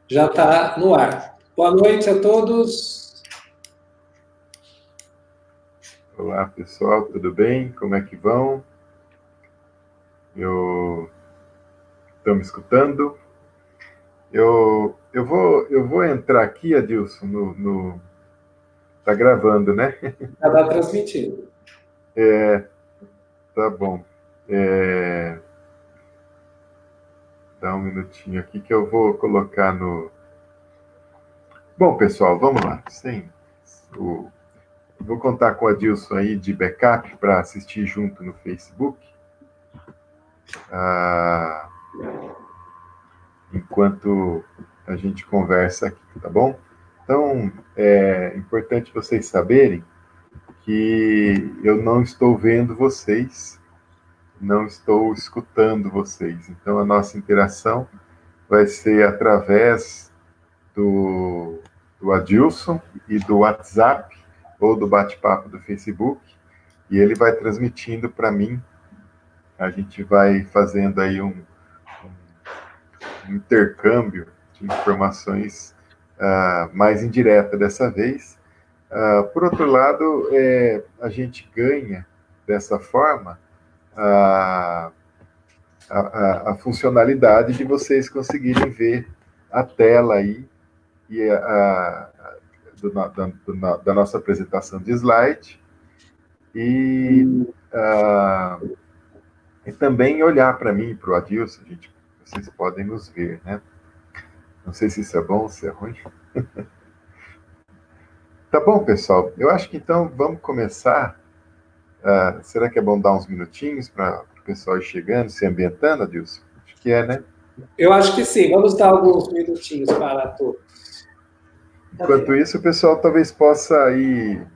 Já está no ar. Boa noite a todos. Olá, pessoal, tudo bem? Como é que vão? Estão me escutando? Eu vou entrar aqui, Adilson, Tá gravando, né? Já está transmitindo. Tá bom. Dá um minutinho aqui que eu vou colocar no... Bom, pessoal, vamos lá. Vou contar com o Adilson aí de backup para assistir junto no Facebook. Enquanto a gente conversa aqui, tá bom? Então, é importante vocês saberem que eu não estou vendo vocês, não estou escutando vocês. Então, a nossa interação vai ser através do Adilson e do WhatsApp ou do bate-papo do Facebook, e ele vai transmitindo para mim. A gente vai fazendo aí um intercâmbio de informações mais indireta dessa vez. Por outro lado, a gente ganha dessa forma a funcionalidade de vocês conseguirem ver a tela aí e da nossa apresentação de slide e também olhar para mim e para o Adilson, vocês podem nos ver, né? Não sei se isso é bom ou se é ruim. Tá bom, pessoal. Eu acho que então vamos começar. Será que é bom dar uns minutinhos para o pessoal ir chegando, se ambientando, Adilson? Acho que é, né? Eu acho que sim. Vamos dar alguns minutinhos para todos. Enquanto isso, o pessoal talvez possa ir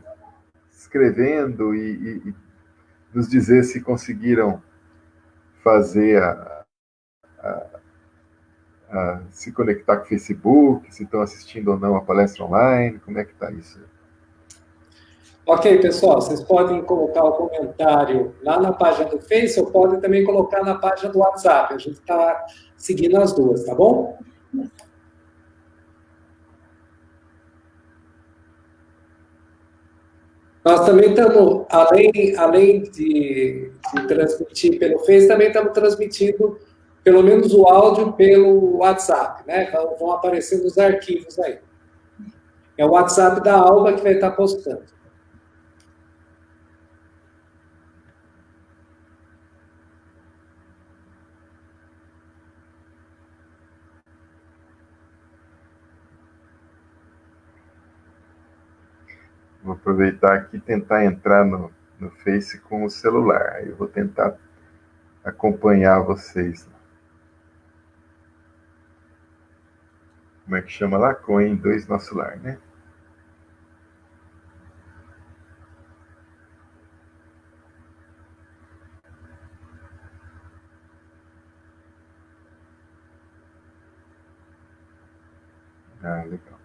escrevendo e nos dizer se conseguiram fazer se conectar com o Facebook, se estão assistindo ou não a palestra online, como é que está isso? Ok, pessoal, vocês podem colocar o comentário lá na página do Face ou podem também colocar na página do WhatsApp. A gente está seguindo as duas, tá bom? Nós também estamos, além de transmitir pelo Face, também estamos transmitindo pelo menos o áudio pelo WhatsApp, né? Vão aparecendo os arquivos aí. É o WhatsApp da Alba que vai estar postando. Vou aproveitar aqui e tentar entrar no Face com o celular. Eu vou tentar acompanhar vocês. Como é que chama lá? Coin 2 Nosso Lar, né? Legal.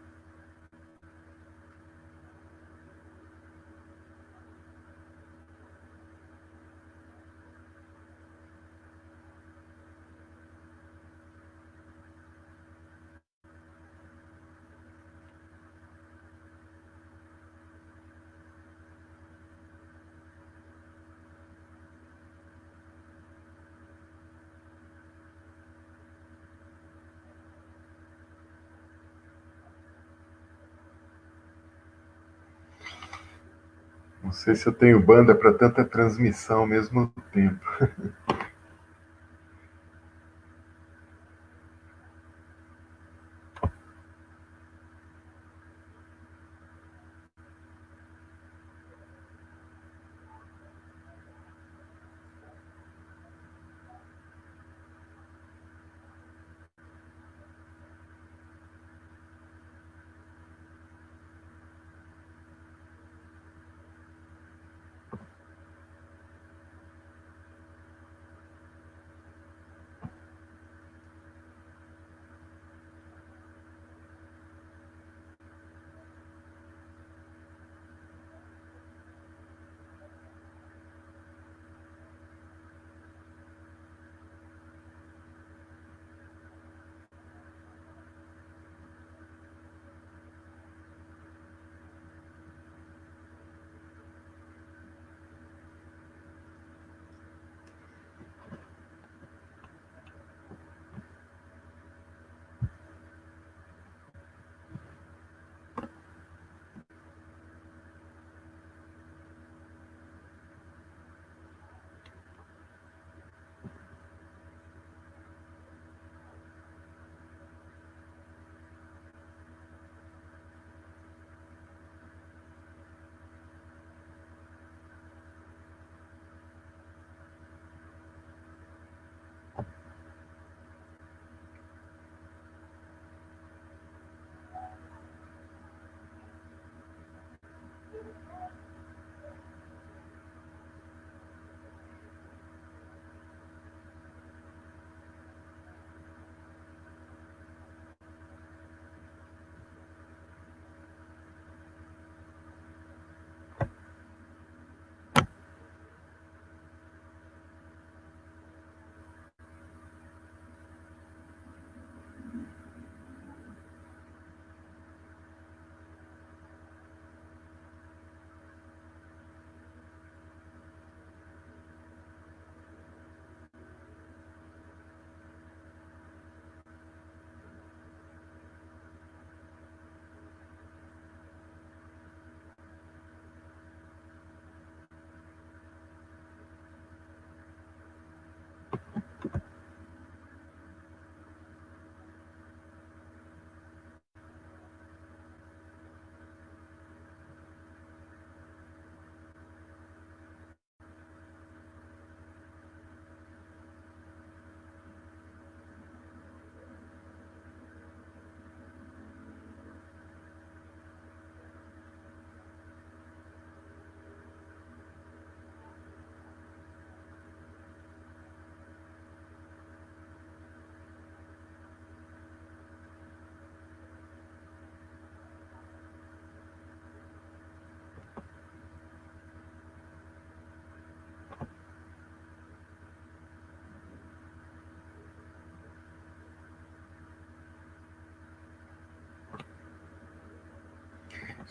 Não sei se eu tenho banda para tanta transmissão ao mesmo tempo.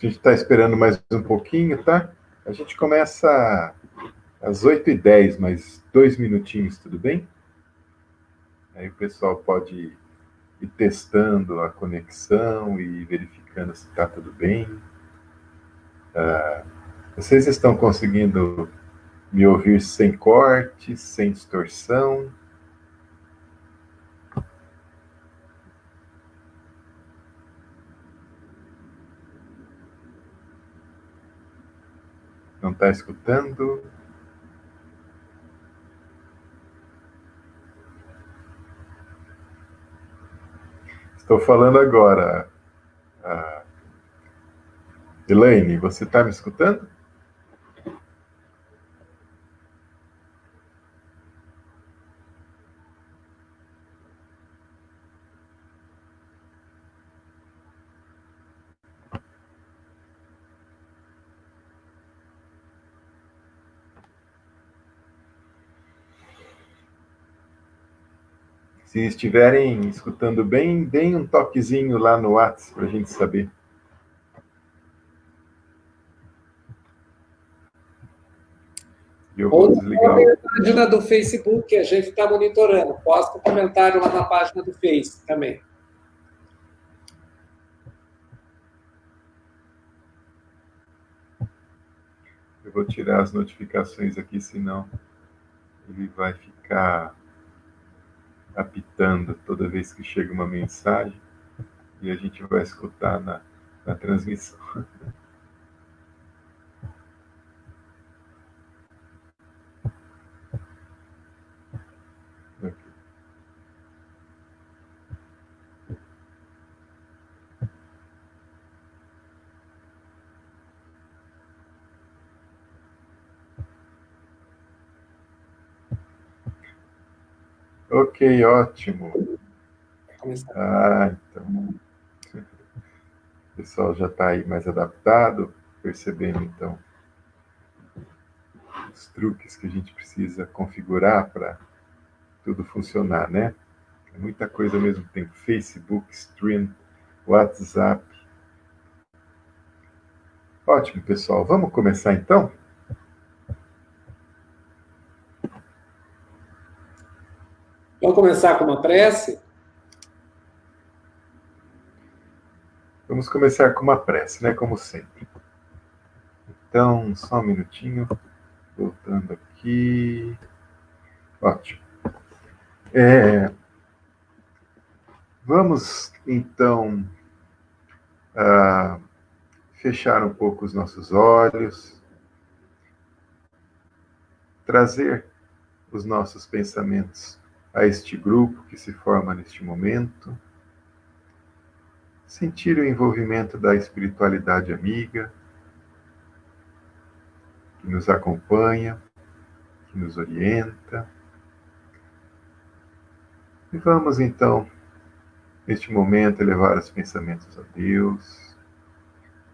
gente está esperando mais um pouquinho, tá? A gente começa às 8h10, mais 2 minutinhos, tudo bem? Aí o pessoal pode ir testando a conexão e verificando se está tudo bem. Vocês estão conseguindo me ouvir sem corte, sem distorção? Não está escutando? Estou falando agora. Elaine, você está me escutando? Se estiverem escutando bem, deem um toquezinho lá no WhatsApp para a gente saber. Eu vou desligar. Ou na página do Facebook, a gente está monitorando. Posta um comentário lá na página do Face também. Eu vou tirar as notificações aqui, senão ele vai ficar apitando toda vez que chega uma mensagem e a gente vai escutar na transmissão. Ok, ótimo. Então. O pessoal já está aí mais adaptado, percebendo, então, os truques que a gente precisa configurar para tudo funcionar, né? É muita coisa ao mesmo tempo. Facebook, Stream, WhatsApp. Ótimo, pessoal. Vamos começar, então? Vamos começar com uma prece? Vamos começar com uma prece, né? Como sempre. Então, só um minutinho. Voltando aqui. Ótimo. Vamos, então, fechar um pouco os nossos olhos, trazer os nossos pensamentos a este grupo que se forma neste momento, sentir o envolvimento da espiritualidade amiga, que nos acompanha, que nos orienta. E vamos, então, neste momento, elevar os pensamentos a Deus,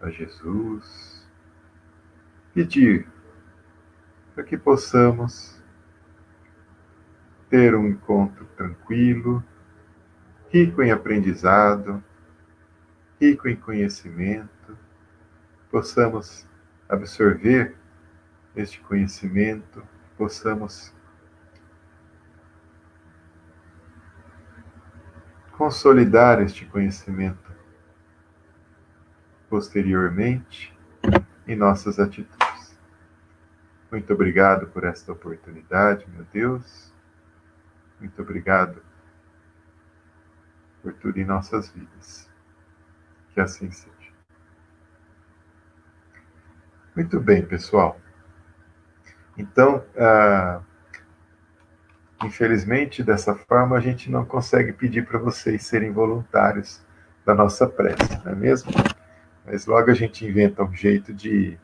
a Jesus, pedir para que possamos ter um encontro tranquilo, rico em aprendizado, rico em conhecimento, possamos absorver este conhecimento, possamos consolidar este conhecimento posteriormente em nossas atitudes. Muito obrigado por esta oportunidade, meu Deus. Muito obrigado por tudo em nossas vidas. Que assim seja. Muito bem, pessoal. Então, infelizmente, dessa forma, a gente não consegue pedir para vocês serem voluntários da nossa prece, não é mesmo? Mas logo a gente inventa um jeito de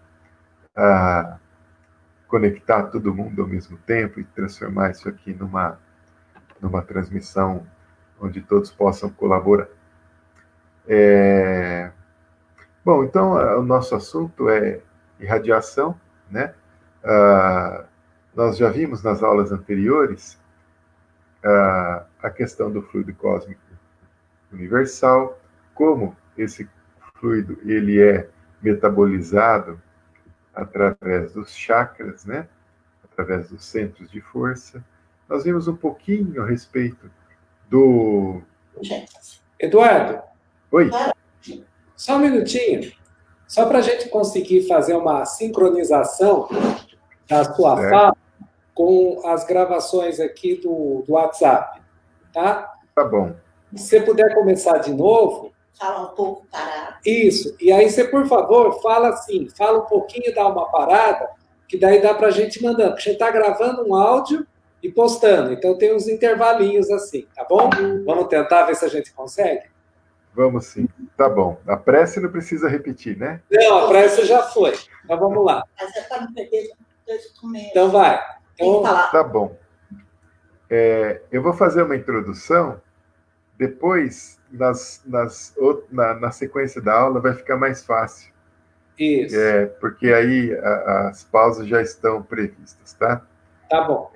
conectar todo mundo ao mesmo tempo e transformar isso aqui numa transmissão onde todos possam colaborar. Bom, então o nosso assunto é irradiação, né? Nós já vimos nas aulas anteriores a questão do fluido cósmico universal, como esse fluido ele é metabolizado através dos chakras, né? Através dos centros de força. Nós vimos um pouquinho a respeito do... Eduardo, Oi. Só um minutinho. Só para a gente conseguir fazer uma sincronização da sua fala com as gravações aqui do WhatsApp, tá? Tá bom. Se você puder começar de novo. Fala um pouco parado. Isso. E aí você, por favor, fala assim, fala um pouquinho, dá uma parada, que daí dá para a gente mandando. Porque a gente está gravando um áudio e postando. Então tem uns intervalinhos assim, tá bom? Vamos tentar ver se a gente consegue? Vamos sim. Tá bom. A prece não precisa repetir, né? Não, a prece já foi. Então vamos lá. Mas é para não perder desde o começo. Então vai. Então, tá bom. Eu vou fazer uma introdução, depois, na sequência da aula, vai ficar mais fácil. Isso. Porque aí as pausas já estão previstas, tá? Tá bom.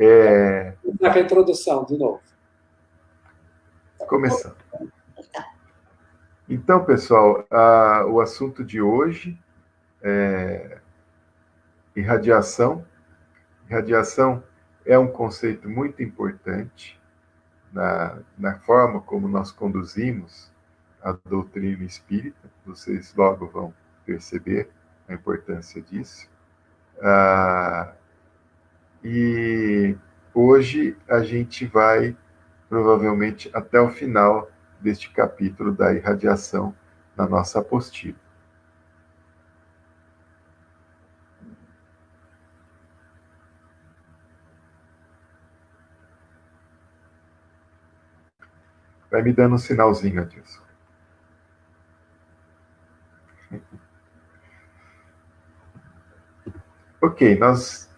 Vamos dar a introdução de novo. Começando. Então, pessoal, o assunto de hoje é irradiação. Irradiação é um conceito muito importante na forma como nós conduzimos a doutrina espírita. Vocês logo vão perceber a importância disso. E hoje a gente vai, provavelmente, até o final deste capítulo da irradiação na nossa apostila. Vai me dando um sinalzinho, Adilson. Ok, nós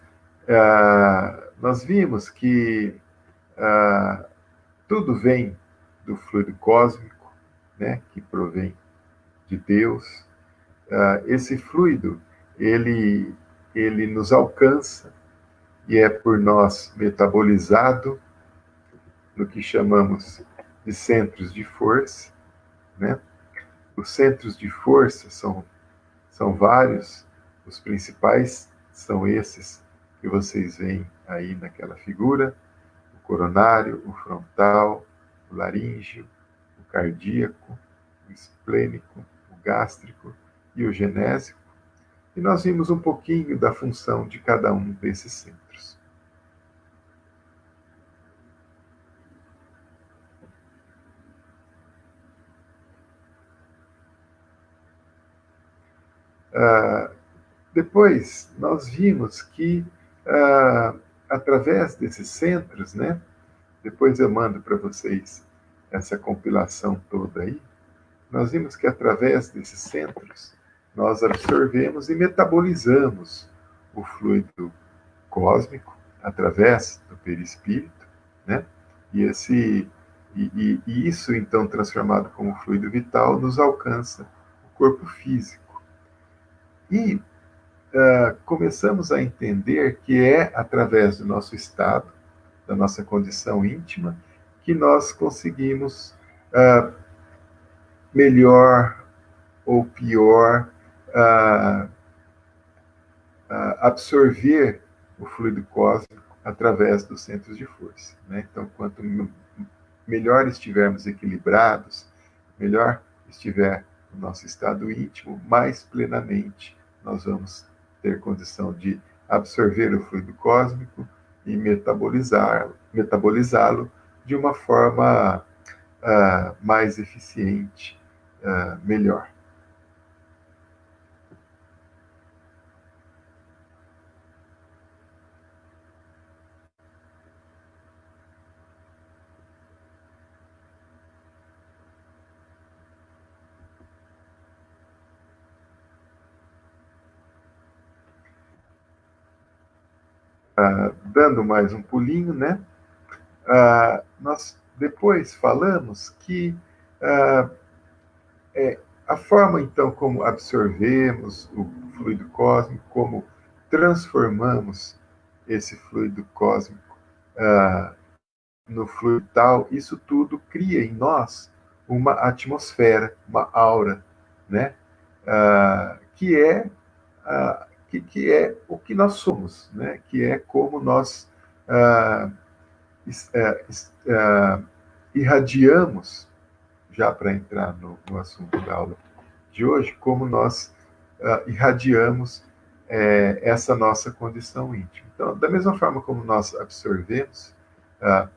vimos que tudo vem do fluido cósmico, né, que provém de Deus. Esse fluido, ele nos alcança e é por nós metabolizado no que chamamos de centros de força, né? Os centros de força são vários, os principais são esses que vocês veem aí naquela figura: o coronário, o frontal, o laríngeo, o cardíaco, o esplênico, o gástrico e o genésico. E nós vimos um pouquinho da função de cada um desses centros. Depois, nós vimos que, através desses centros, né, depois eu mando para vocês essa compilação toda aí, nós vimos que, através desses centros, nós absorvemos e metabolizamos o fluido cósmico através do perispírito, né? E isso, então, transformado como fluido vital, nos alcança o corpo físico. E começamos a entender que é através do nosso estado, da nossa condição íntima, que nós conseguimos melhor ou pior absorver o fluido cósmico através dos centros de força, né? Então, quanto melhor estivermos equilibrados, melhor estiver o nosso estado íntimo, mais plenamente nós vamos ter condição de absorver o fluido cósmico e metabolizá-lo de uma forma mais eficiente, melhor. Dando mais um pulinho, né? Nós depois falamos que a forma, então, como absorvemos o fluido cósmico, como transformamos esse fluido cósmico no fluido tal, isso tudo cria em nós uma atmosfera, uma aura, né? que é o que nós somos, né? Que é como nós irradiamos, já para entrar no assunto da aula de hoje, como nós irradiamos essa nossa condição íntima. Então, da mesma forma como nós absorvemos,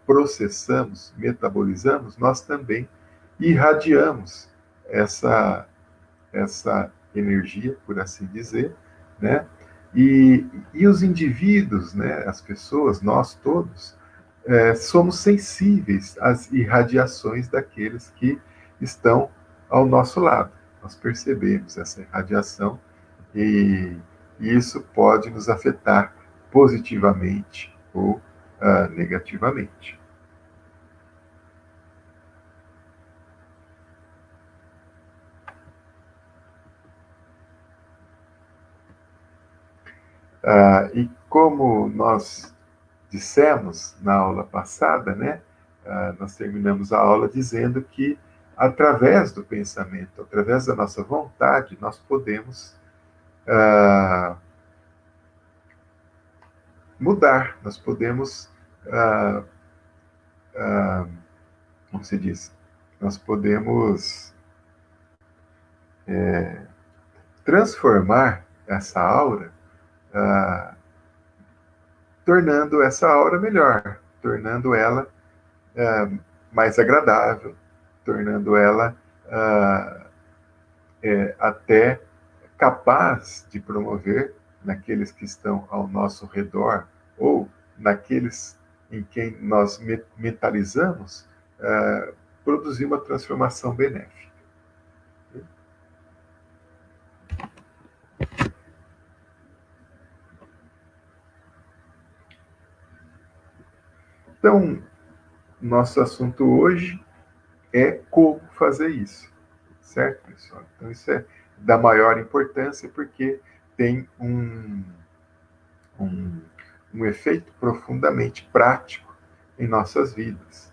processamos, metabolizamos, nós também irradiamos essa energia, por assim dizer, né? E os indivíduos, né, as pessoas, nós todos, somos sensíveis às irradiações daqueles que estão ao nosso lado. Nós percebemos essa irradiação e isso pode nos afetar positivamente ou negativamente. E como nós dissemos na aula passada, né, nós terminamos a aula dizendo que, através do pensamento, através da nossa vontade, nós podemos mudar, nós podemos, como se diz, nós podemos transformar essa aura, tornando essa aura melhor, tornando ela mais agradável, tornando ela até capaz de promover naqueles que estão ao nosso redor ou naqueles em quem nós mentalizamos, produzir uma transformação benéfica. Então, nosso assunto hoje é como fazer isso, certo, pessoal? Então, isso é da maior importância porque tem um efeito profundamente prático em nossas vidas.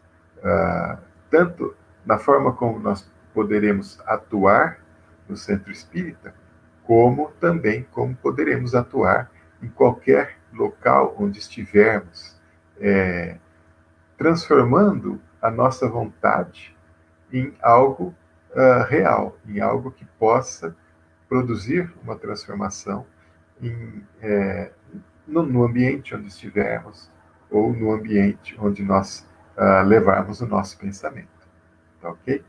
Tanto na forma como nós poderemos atuar no centro espírita, como também como poderemos atuar em qualquer local onde estivermos, transformando a nossa vontade em algo real, em algo que possa produzir uma transformação no ambiente onde estivermos ou no ambiente onde nós levarmos o nosso pensamento. Tá ok?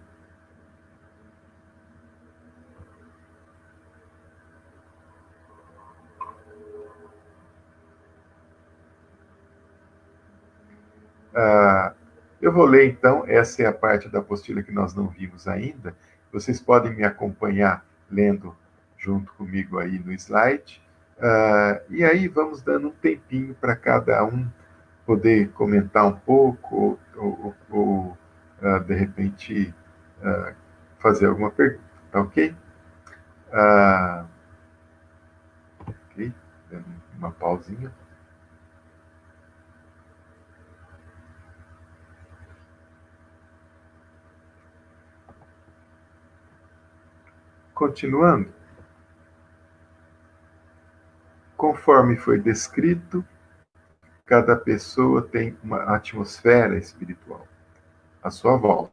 Eu vou ler, então, essa é a parte da apostila que nós não vimos ainda. Vocês podem me acompanhar lendo junto comigo aí no slide. E aí vamos dando um tempinho para cada um poder comentar um pouco ou de repente, fazer alguma pergunta, tá ok? Ok, dando uma pausinha. Continuando, conforme foi descrito, cada pessoa tem uma atmosfera espiritual à sua volta.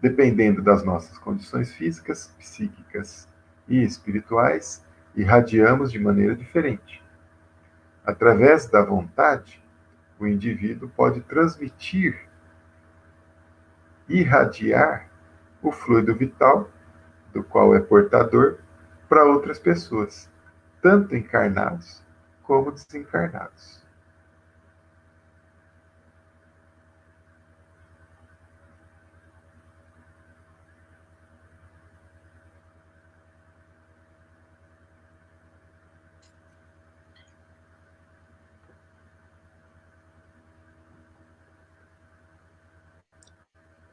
Dependendo das nossas condições físicas, psíquicas e espirituais, irradiamos de maneira diferente. Através da vontade, o indivíduo pode transmitir, irradiar o fluido vital do qual é portador para outras pessoas, tanto encarnados como desencarnados.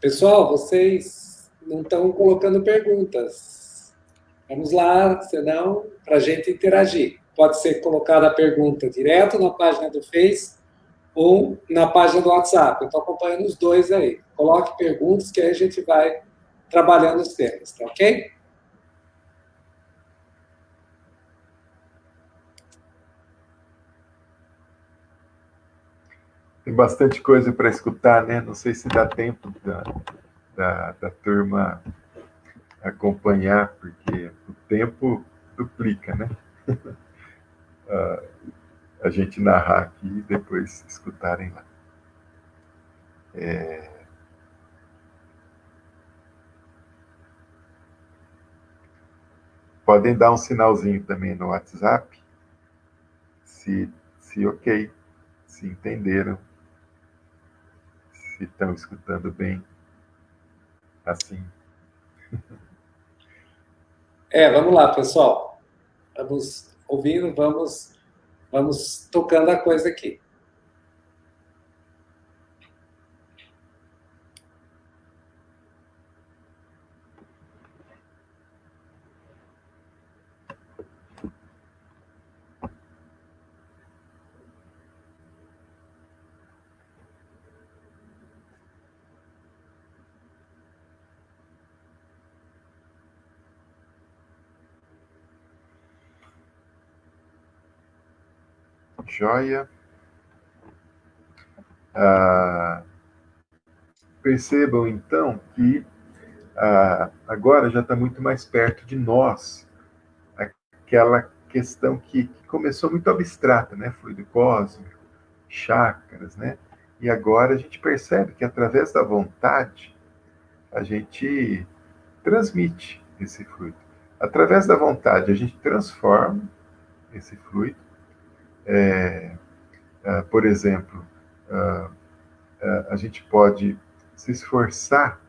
Pessoal, vocês não estão colocando perguntas. Vamos lá, senão, para a gente interagir. Pode ser colocada a pergunta direto na página do Face ou na página do WhatsApp. Eu estou acompanhando os dois aí. Coloque perguntas que aí a gente vai trabalhando os temas, tá ok? Tem bastante coisa para escutar, né? Não sei se dá tempo da turma acompanhar, porque o tempo duplica, né? A gente narrar aqui e depois escutarem lá. Podem dar um sinalzinho também no WhatsApp, se ok, se entenderam, se estão escutando bem, assim. Vamos lá, pessoal. Vamos ouvindo, vamos tocando a coisa aqui. Joia. Percebam, então, que agora já está muito mais perto de nós aquela questão que começou muito abstrata, né? Fluido cósmico, chakras, né? E agora a gente percebe que através da vontade a gente transmite esse fluido. Através da vontade a gente transforma esse fluido. Por exemplo, a gente pode se esforçar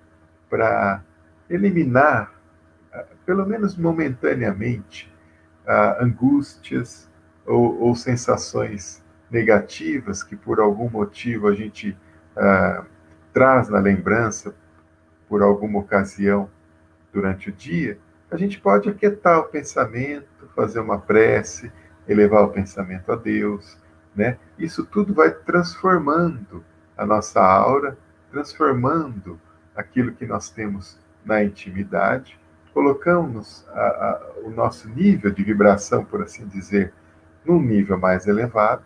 para eliminar, pelo menos momentaneamente, angústias ou sensações negativas que por algum motivo a gente traz na lembrança por alguma ocasião durante o dia. A gente pode aquietar o pensamento, fazer uma prece, elevar o pensamento a Deus, né? Isso tudo vai transformando a nossa aura, transformando aquilo que nós temos na intimidade, colocamos o nosso nível de vibração, por assim dizer, num nível mais elevado,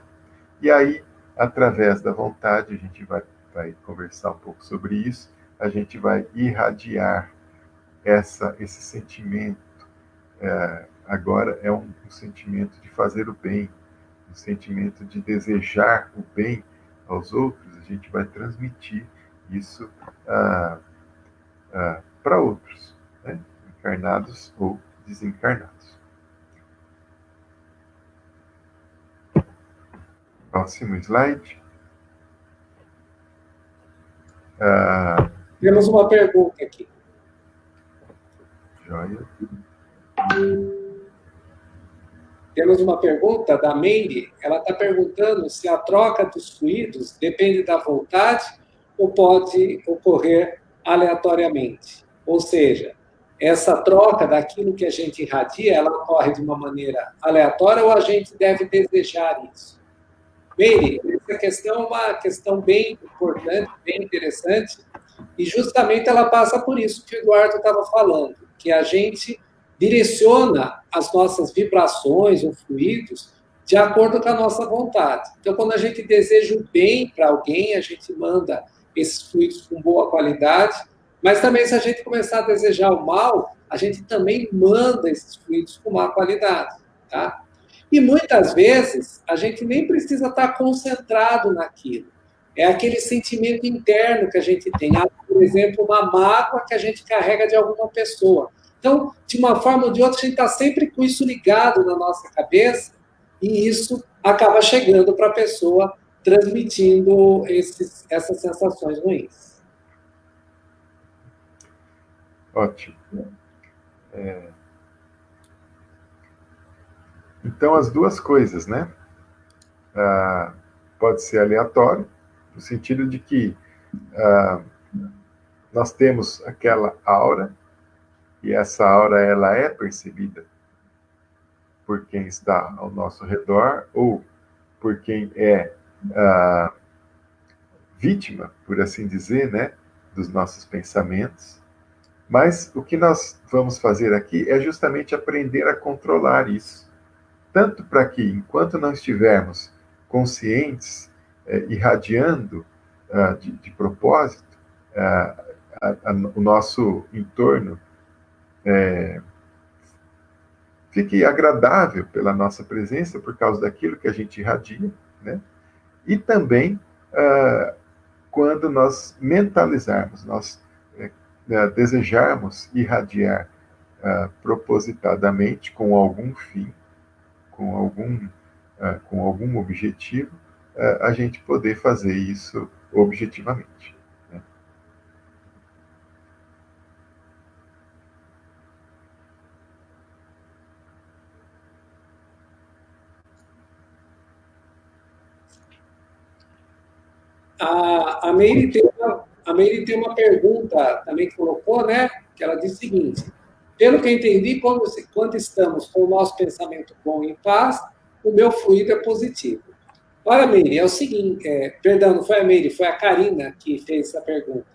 e aí, através da vontade, a gente vai conversar um pouco sobre isso, a gente vai irradiar esse sentimento. Agora é um sentimento de fazer o bem, um sentimento de desejar o bem aos outros. A gente vai transmitir isso para outros, né? Encarnados ou desencarnados. Próximo slide. Temos uma pergunta aqui. Joia. Temos uma pergunta da Meire. Ela está perguntando se a troca dos fluidos depende da vontade ou pode ocorrer aleatoriamente. Ou seja, essa troca daquilo que a gente irradia, ela ocorre de uma maneira aleatória ou a gente deve desejar isso? Meire, essa questão é uma questão bem importante, bem interessante, e justamente ela passa por isso que o Eduardo estava falando, que a gente direciona as nossas vibrações ou fluidos de acordo com a nossa vontade. Então, quando a gente deseja o bem para alguém, a gente manda esses fluidos com boa qualidade, mas também se a gente começar a desejar o mal, a gente também manda esses fluidos com má qualidade, tá? E muitas vezes a gente nem precisa estar concentrado naquilo. É aquele sentimento interno que a gente tem. Por exemplo, uma mágoa que a gente carrega de alguma pessoa. Então, de uma forma ou de outra, a gente está sempre com isso ligado na nossa cabeça e isso acaba chegando para a pessoa, transmitindo essas sensações ruins. Ótimo. Então, as duas coisas, né? Pode ser aleatório, no sentido de que nós temos aquela aura, e essa aura ela é percebida por quem está ao nosso redor, ou por quem é vítima, por assim dizer, né, dos nossos pensamentos. Mas o que nós vamos fazer aqui é justamente aprender a controlar isso. Tanto para que, enquanto não estivermos conscientes irradiando de propósito, o nosso entorno fique agradável pela nossa presença, por causa daquilo que a gente irradia, né? E também, quando nós mentalizarmos, nós desejarmos irradiar propositadamente, com algum fim, com algum objetivo, a gente poder fazer isso objetivamente. Né? A Meire tem uma pergunta também que colocou, né? Que ela diz o seguinte: pelo que eu entendi, quando estamos com o nosso pensamento bom e em paz, o meu fluido é positivo. Olha, Meire, é o seguinte, perdão, não foi a Meire, foi a Karina que fez essa pergunta.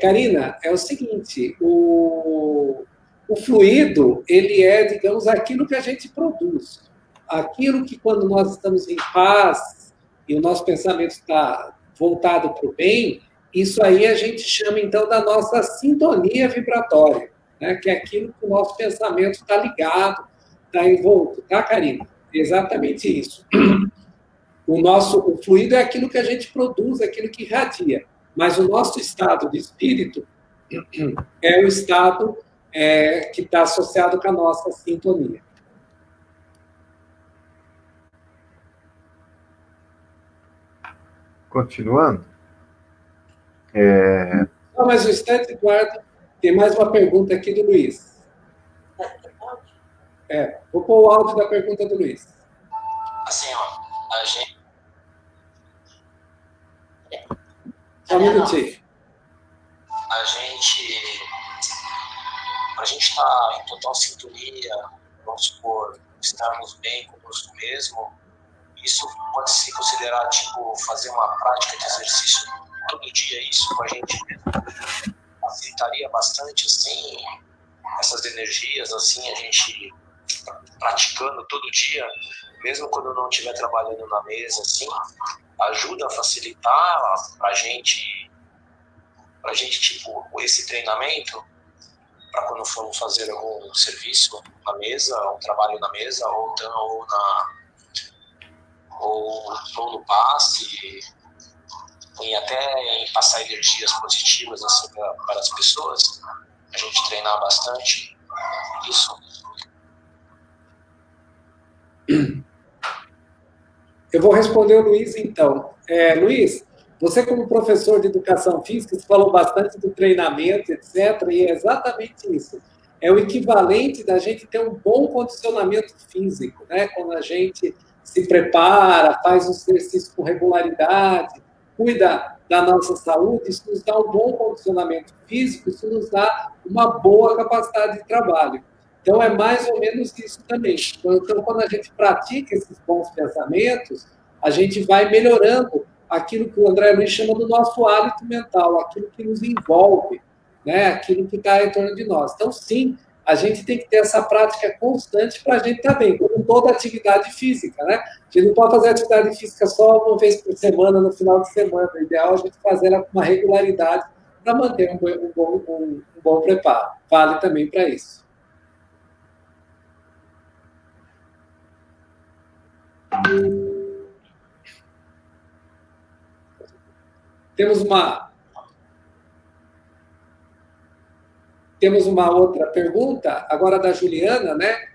Karina, é o seguinte, o fluido, ele é, digamos, aquilo que a gente produz. Aquilo que quando nós estamos em paz e o nosso pensamento está voltado para o bem, isso aí a gente chama, então, da nossa sintonia vibratória, né? Que é aquilo que o nosso pensamento está ligado, está envolto, tá, Karina? Exatamente isso. O fluido é aquilo que a gente produz, aquilo que irradia. Mas o nosso estado de espírito é o estado que está associado com a nossa sintonia. Continuando. Não, mas o instante, Eduardo, tem mais uma pergunta aqui do Luiz. Vou pôr o áudio da pergunta do Luiz. Assim, ó, a gente... Só um minutinho. A gente tá em total sintonia, vamos supor, estarmos bem conosco mesmo, isso pode se considerar, tipo, fazer uma prática de exercício todo dia, isso com a gente mesmo facilitaria bastante, assim, essas energias, assim, a gente praticando todo dia, mesmo quando não estiver trabalhando na mesa, assim, ajuda a facilitar pra gente, tipo, esse treinamento, para quando formos fazer algum serviço na mesa, um trabalho na mesa, ou no passe, e até em passar energias positivas assim, para as pessoas, a gente treinar bastante isso. Eu vou responder o Luiz, então. Luiz, você como professor de educação física, você falou bastante do treinamento, etc., e é exatamente isso. É o equivalente da gente ter um bom condicionamento físico, né? Quando a gente se prepara, faz os exercícios com regularidade, cuida da nossa saúde, isso nos dá um bom condicionamento físico, isso nos dá uma boa capacidade de trabalho. Então, é mais ou menos isso também. Então, quando a gente pratica esses bons pensamentos, a gente vai melhorando aquilo que o André Luiz chama do nosso hálito mental, aquilo que nos envolve, né? Aquilo que está em torno de nós. Então, sim, a gente tem que ter essa prática constante para a gente estar bem, como toda atividade física, né? A gente não pode fazer atividade física só uma vez por semana, no final de semana. O ideal é a gente fazer ela com uma regularidade para manter um bom preparo. Vale também para isso. Temos uma outra pergunta, agora da Juliana, né?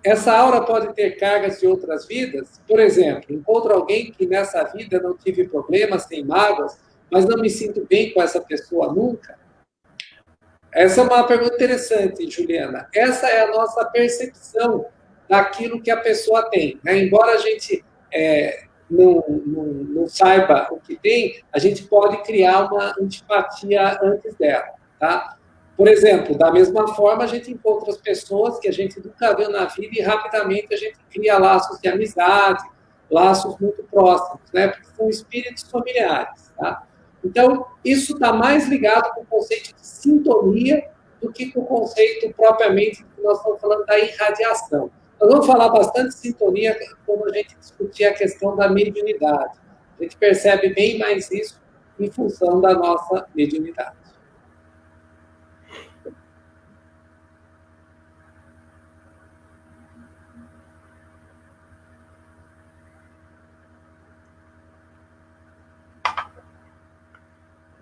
Essa aura pode ter cargas de outras vidas? Por exemplo, encontro alguém que nessa vida não tive problemas, tem mágoas, mas não me sinto bem com essa pessoa nunca? Essa é uma pergunta interessante, Juliana. Essa é a nossa percepção daquilo que a pessoa tem, né? Embora a gente não saiba o que tem, a gente pode criar uma antipatia antes dela, tá? Por exemplo, da mesma forma, a gente encontra as pessoas que a gente nunca viu na vida e rapidamente a gente cria laços de amizade, laços muito próximos, né? Porque são espíritos familiares, tá? Então, isso está mais ligado com o conceito de sintonia do que com o conceito propriamente que nós estamos falando da irradiação. Nós vamos falar bastante de sintonia quando a gente discutir a questão da mediunidade, A gente percebe bem mais isso em função da nossa mediunidade.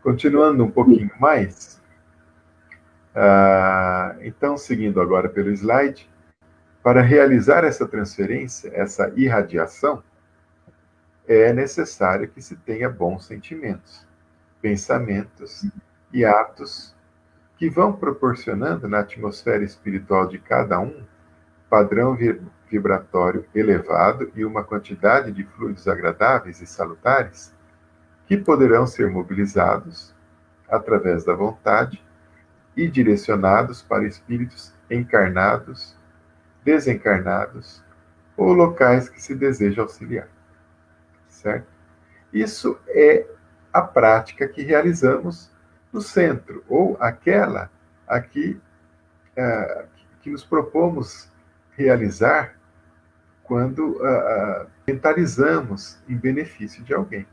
Continuando um pouquinho mais, então, seguindo agora pelo slide, para realizar essa transferência, essa irradiação, é necessário que se tenha bons sentimentos, pensamentos e atos que vão proporcionando na atmosfera espiritual de cada um padrão vibratório elevado e uma quantidade de fluidos agradáveis e salutares que poderão ser mobilizados através da vontade e direcionados para espíritos encarnados, desencarnados ou locais que se deseja auxiliar. Certo? Isso é a prática que realizamos no centro, ou aquela aqui que nos propomos realizar quando mentalizamos em benefício de alguém.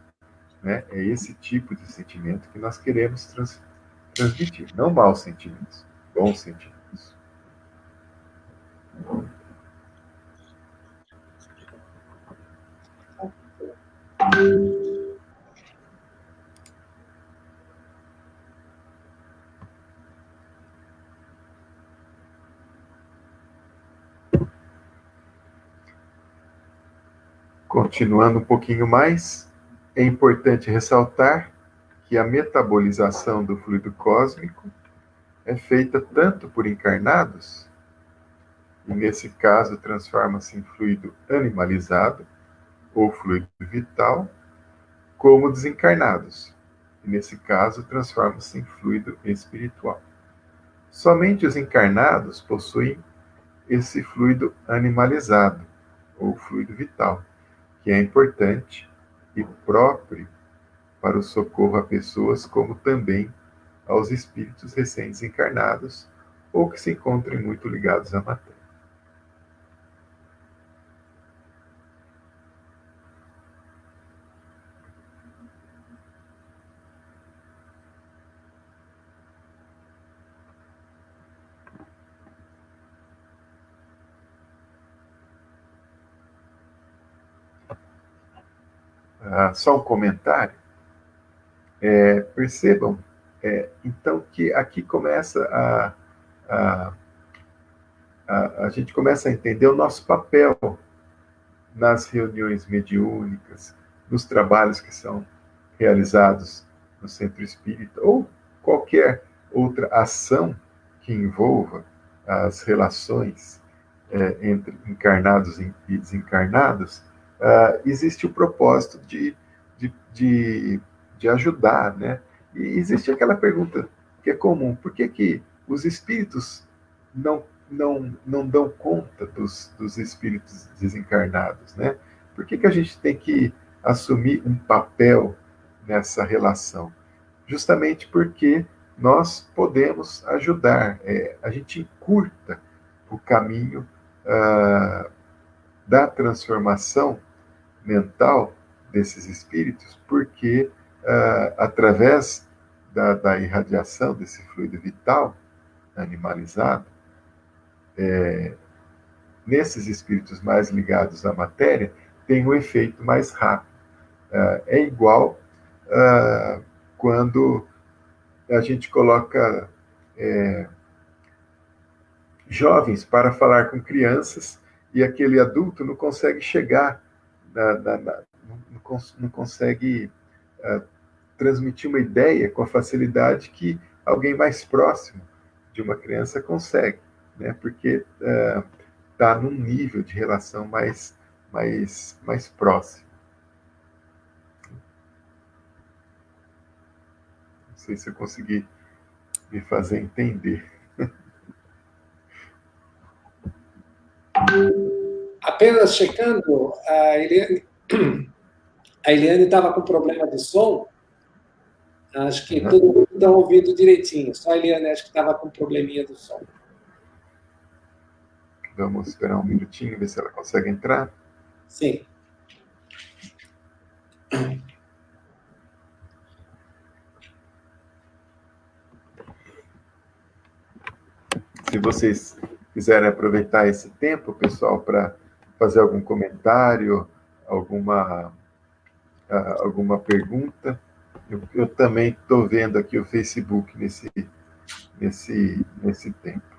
Né? É esse tipo de sentimento que nós queremos transmitir. Não maus sentimentos, bons sentimentos. Continuando um pouquinho mais, é importante ressaltar que a metabolização do fluido cósmico é feita tanto por encarnados, e nesse caso transforma-se em fluido animalizado, ou fluido vital, como desencarnados, e nesse caso transforma-se em fluido espiritual. Somente os encarnados possuem esse fluido animalizado, ou fluido vital, que é importante e próprio para o socorro a pessoas, como também aos espíritos recém-desencarnados ou que se encontrem muito ligados à matéria. Só um comentário. Percebam, então, que aqui começa a gente começa a entender o nosso papel nas reuniões mediúnicas, nos trabalhos que são realizados no Centro Espírita, ou qualquer outra ação que envolva as relações entre encarnados e desencarnados, existe o propósito de ajudar, né? E existe aquela pergunta que é comum: por que os espíritos não dão conta dos espíritos desencarnados, né? Por que a gente tem que assumir um papel nessa relação? Justamente porque nós podemos ajudar, a gente encurta o caminho da transformação mental desses espíritos, porque através da irradiação desse fluido vital animalizado, nesses espíritos mais ligados à matéria, tem um efeito mais rápido. É igual quando a gente coloca jovens para falar com crianças e aquele adulto não consegue chegar, não consegue transmitir uma ideia com a facilidade que alguém mais próximo de uma criança consegue, né? Porque está num nível de relação mais próximo. Não sei se eu consegui me fazer entender. Apenas checando, a Eliane estava com problema de som. Acho que todo mundo está ouvindo direitinho. Só a Eliane acho que estava com probleminha do som. Vamos esperar um minutinho, ver se ela consegue entrar. Sim. se vocês quiserem aproveitar esse tempo, pessoal, para fazer algum comentário, alguma pergunta. Eu também estou vendo aqui o Facebook nesse tempo.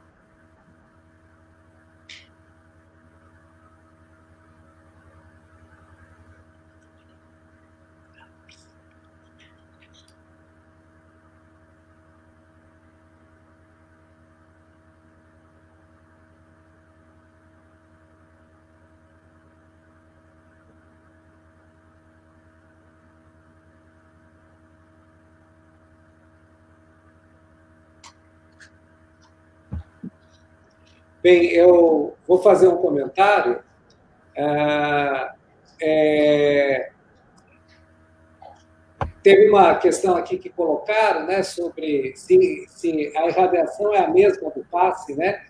Bem, eu vou fazer um comentário. Teve uma questão aqui que colocaram, né, sobre se a irradiação é a mesma do passe, né?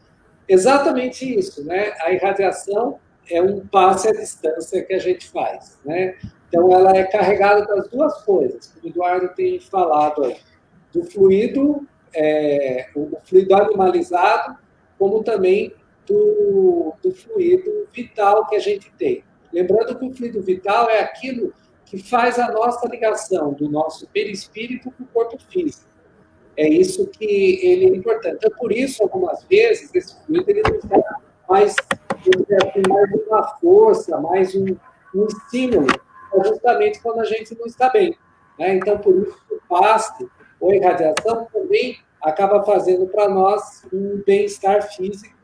Exatamente isso, né? A irradiação é um passe à distância que a gente faz, né? Então, ela é carregada das duas coisas, como o Eduardo tem falado aí, do fluido, o fluido animalizado, como também do fluido vital que a gente tem. Lembrando que o fluido vital é aquilo que faz a nossa ligação do nosso perispírito com o corpo físico. É isso que ele é importante. Então, por isso, algumas vezes, esse fluido ele nos dá mais uma força, mais um estímulo, justamente quando a gente não está bem, né? Então, por isso, o passe ou irradiação também acaba fazendo para nós um bem-estar físico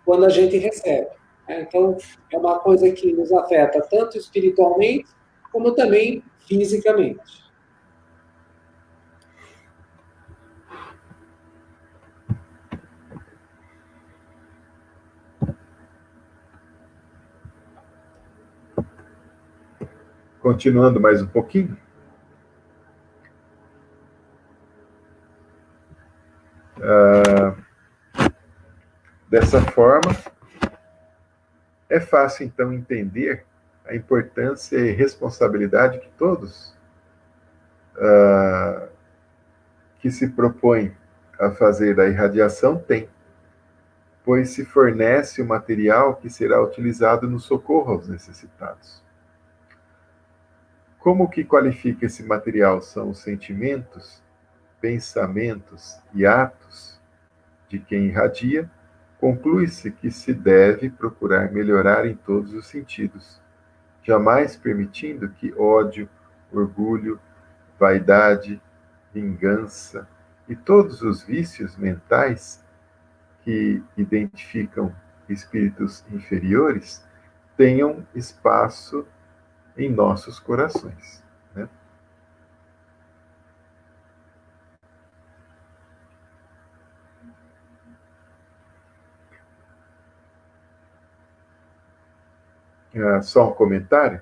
quando a gente recebe, né? Então, é uma coisa que nos afeta tanto espiritualmente como também fisicamente. Continuando mais um pouquinho. Dessa forma, é fácil, então, entender a importância e responsabilidade que todos que se propõem a fazer a irradiação têm, pois se fornece o material que será utilizado no socorro aos necessitados. Como que qualifica esse material são os sentimentos, pensamentos e atos de quem irradia, conclui-se que se deve procurar melhorar em todos os sentidos, jamais permitindo que ódio, orgulho, vaidade, vingança e todos os vícios mentais que identificam espíritos inferiores tenham espaço em nossos corações, né? Só um comentário.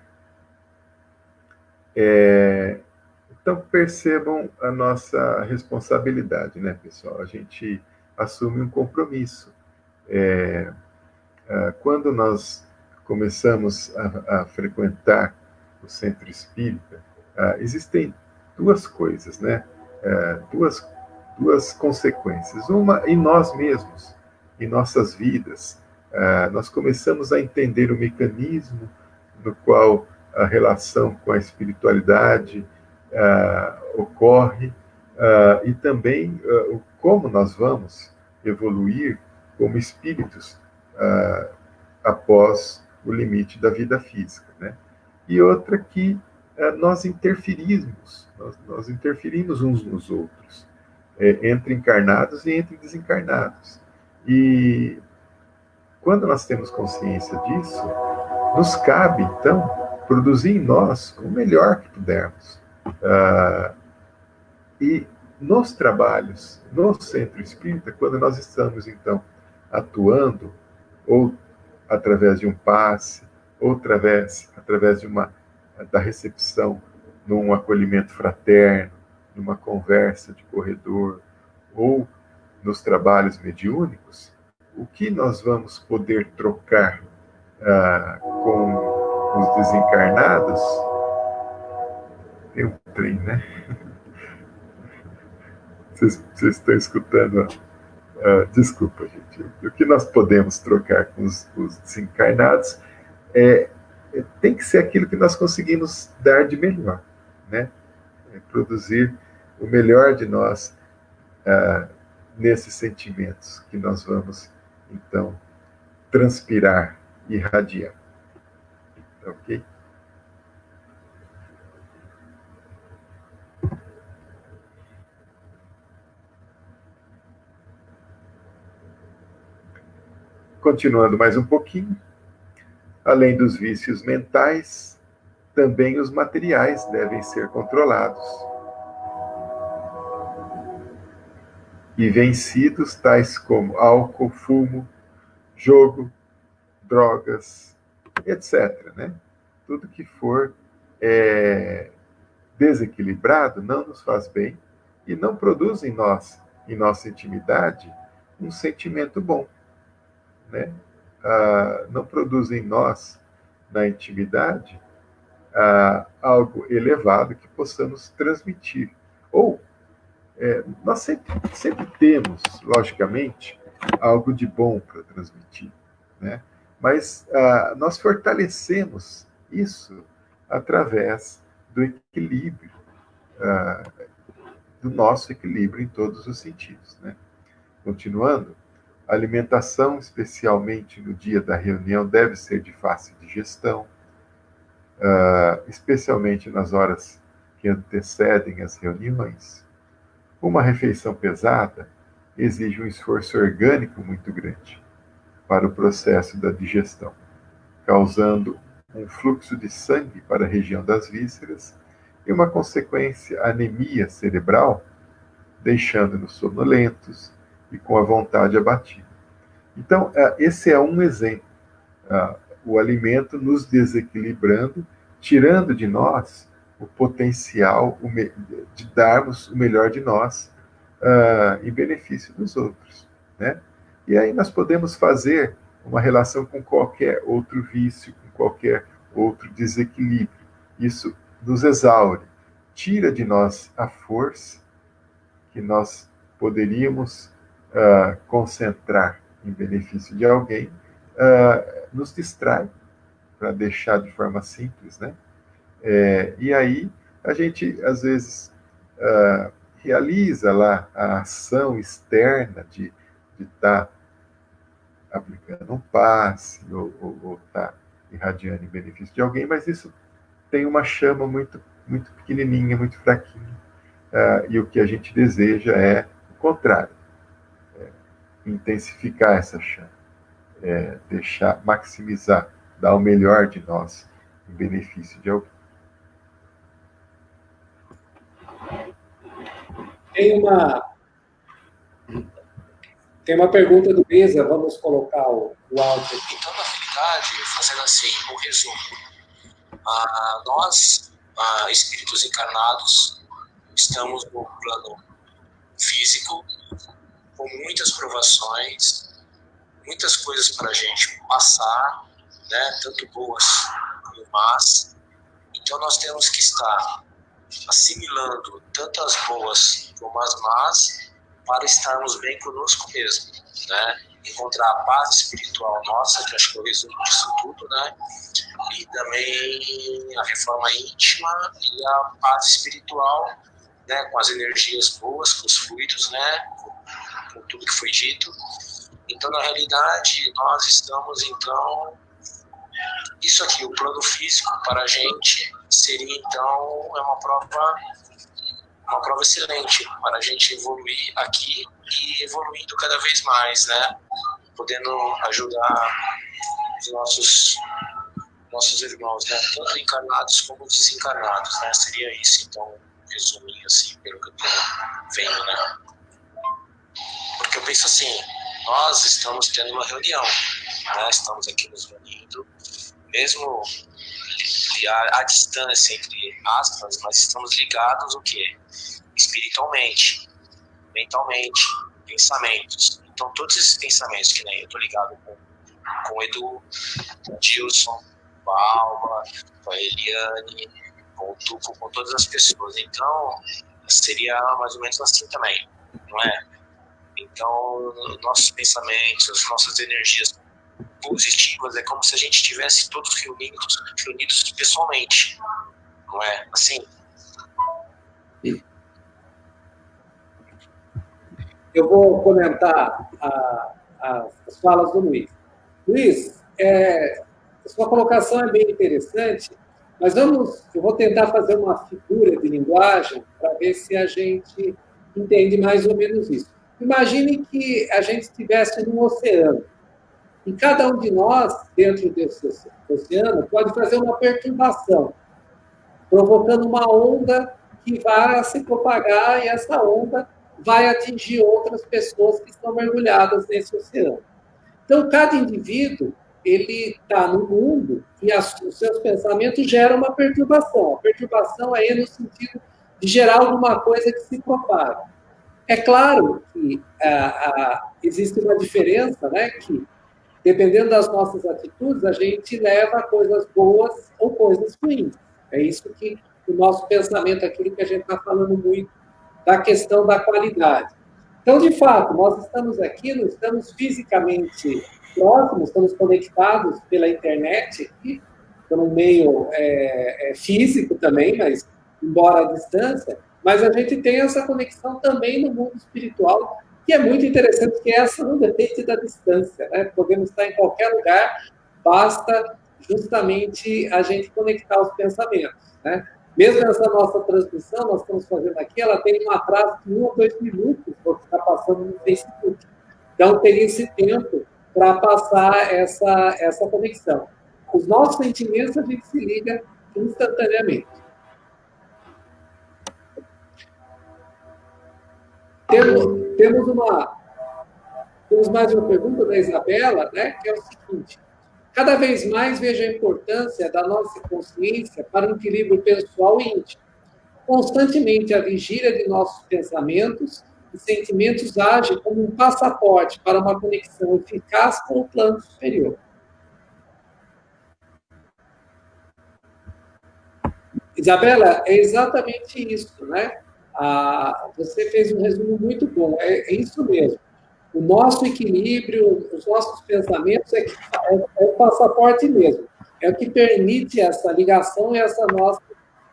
Então, percebam a nossa responsabilidade, né, pessoal? A gente assume um compromisso. Quando nós começamos a frequentar o centro espírita, existem duas coisas, né? Duas consequências. Uma, em nós mesmos, em nossas vidas. Nós começamos a entender o mecanismo no qual a relação com a espiritualidade ocorre, e também como nós vamos evoluir como espíritos após o limite da vida física, né? E outra que nós interferimos uns nos outros, entre encarnados e entre desencarnados. E quando nós temos consciência disso, nos cabe, então, produzir em nós o melhor que pudermos. E nos trabalhos, no centro espírita, quando nós estamos, então, atuando, ou através de um passe, ou através da recepção num acolhimento fraterno, numa conversa de corredor, ou nos trabalhos mediúnicos, o que nós vamos poder trocar com os desencarnados? Tem um trem, né? Vocês estão escutando Desculpa, gente. O que nós podemos trocar com os desencarnados tem que ser aquilo que nós conseguimos dar de melhor, né? Produzir o melhor de nós nesses sentimentos que nós vamos, então, transpirar, irradiar. Ok? Continuando mais um pouquinho, além dos vícios mentais, também os materiais devem ser controlados e vencidos, tais como álcool, fumo, jogo, drogas, etc. Né? Tudo que for desequilibrado não nos faz bem e não produz em nós, em nossa intimidade, um sentimento bom. Né? Não produz em nós, na intimidade, algo elevado que possamos transmitir. Ou, nós sempre temos, logicamente, algo de bom para transmitir, né? Mas nós fortalecemos isso através do equilíbrio, do nosso equilíbrio em todos os sentidos, né? Continuando, a alimentação, especialmente no dia da reunião, deve ser de fácil digestão, especialmente nas horas que antecedem as reuniões. Uma refeição pesada exige um esforço orgânico muito grande para o processo da digestão, causando um fluxo de sangue para a região das vísceras e uma consequência anemia cerebral, deixando-nos sonolentos e com a vontade abatida. Então, esse é um exemplo. O alimento nos desequilibrando, tirando de nós o potencial de darmos o melhor de nós em benefício dos outros, né? E aí nós podemos fazer uma relação com qualquer outro vício, com qualquer outro desequilíbrio. Isso nos exaure, tira de nós a força que nós poderíamos concentrar em benefício de alguém, nos distrai, para deixar de forma simples, né? E aí a gente, às vezes, realiza lá a ação externa de estar aplicando um passe ou estar irradiando em benefício de alguém, mas isso tem uma chama muito, muito pequenininha, muito fraquinha. E o que a gente deseja é o contrário, intensificar essa chama, deixar, maximizar, dar o melhor de nós em benefício de alguém. Tem uma pergunta do Isa, vamos colocar o áudio aqui. Então, na realidade, fazendo assim, um resumo, nós, espíritos encarnados, estamos no plano físico, com muitas provações, muitas coisas para a gente passar, né, tanto boas como más. Então nós temos que estar assimilando tanto as boas como as más para estarmos bem conosco mesmo, né? Encontrar a paz espiritual nossa, que acho que é o resumo disso tudo, né? E também a reforma íntima e a paz espiritual, né? Com as energias boas, com os fluidos, né? Com tudo que foi dito. Então, na realidade, nós estamos, então, isso aqui, o plano físico para a gente seria, então, uma prova excelente para a gente evoluir aqui e evoluindo cada vez mais, né? Podendo ajudar os nossos irmãos, né? Tanto encarnados como desencarnados, né? Seria isso, então, um resuminho, assim, pelo que eu estou vendo, né? Porque eu penso assim, nós estamos tendo uma reunião, né? Estamos aqui nos reunindo, mesmo à distância, entre aspas, mas estamos ligados o quê? Espiritualmente, mentalmente, pensamentos. Então, todos esses pensamentos, que nem eu estou ligado com o Edu, com o Dilson, com a Alma, com a Eliane, com o Tuco, com todas as pessoas. Então, seria mais ou menos assim também, não é? Então, nossos pensamentos, nossas energias positivas, é como se a gente estivesse todos reunidos pessoalmente, não é? Assim. Eu vou comentar as falas do Luiz. Luiz, sua colocação é bem interessante, mas eu vou tentar fazer uma figura de linguagem para ver se a gente entende mais ou menos isso. Imagine que a gente estivesse num oceano, e cada um de nós, dentro desse oceano, pode fazer uma perturbação, provocando uma onda que vai se propagar, e essa onda vai atingir outras pessoas que estão mergulhadas nesse oceano. Então, cada indivíduo, ele está no mundo e os seus pensamentos geram uma perturbação. A perturbação é no sentido de gerar alguma coisa que se propaga. É claro que existe uma diferença, né, que, dependendo das nossas atitudes, a gente leva a coisas boas ou coisas ruins. É isso que o nosso pensamento, aquilo que a gente está falando muito, da questão da qualidade. Então, de fato, nós estamos aqui, não estamos fisicamente próximos, estamos conectados pela internet, aqui, pelo meio físico também, mas embora à distância, mas a gente tem essa conexão também no mundo espiritual, que é muito interessante, que essa não depende da distância, né? Podemos estar em qualquer lugar, basta justamente a gente conectar os pensamentos, né? Mesmo essa nossa transmissão, nós estamos fazendo aqui, ela tem um atraso de 1 ou 2 minutos, porque está passando no Facebook. Então, teria esse tempo para passar essa conexão. Os nossos sentimentos, a gente se liga instantaneamente. Temos mais uma pergunta da Isabela, né, que é o seguinte: cada vez mais vejo a importância da nossa consciência para o equilíbrio pessoal e íntimo. Constantemente, a vigília de nossos pensamentos e sentimentos age como um passaporte para uma conexão eficaz com o plano superior. Isabela, é exatamente isso, né? Você fez um resumo muito bom, é isso mesmo. O nosso equilíbrio, os nossos pensamentos é o passaporte mesmo. É o que permite essa ligação e essa nossa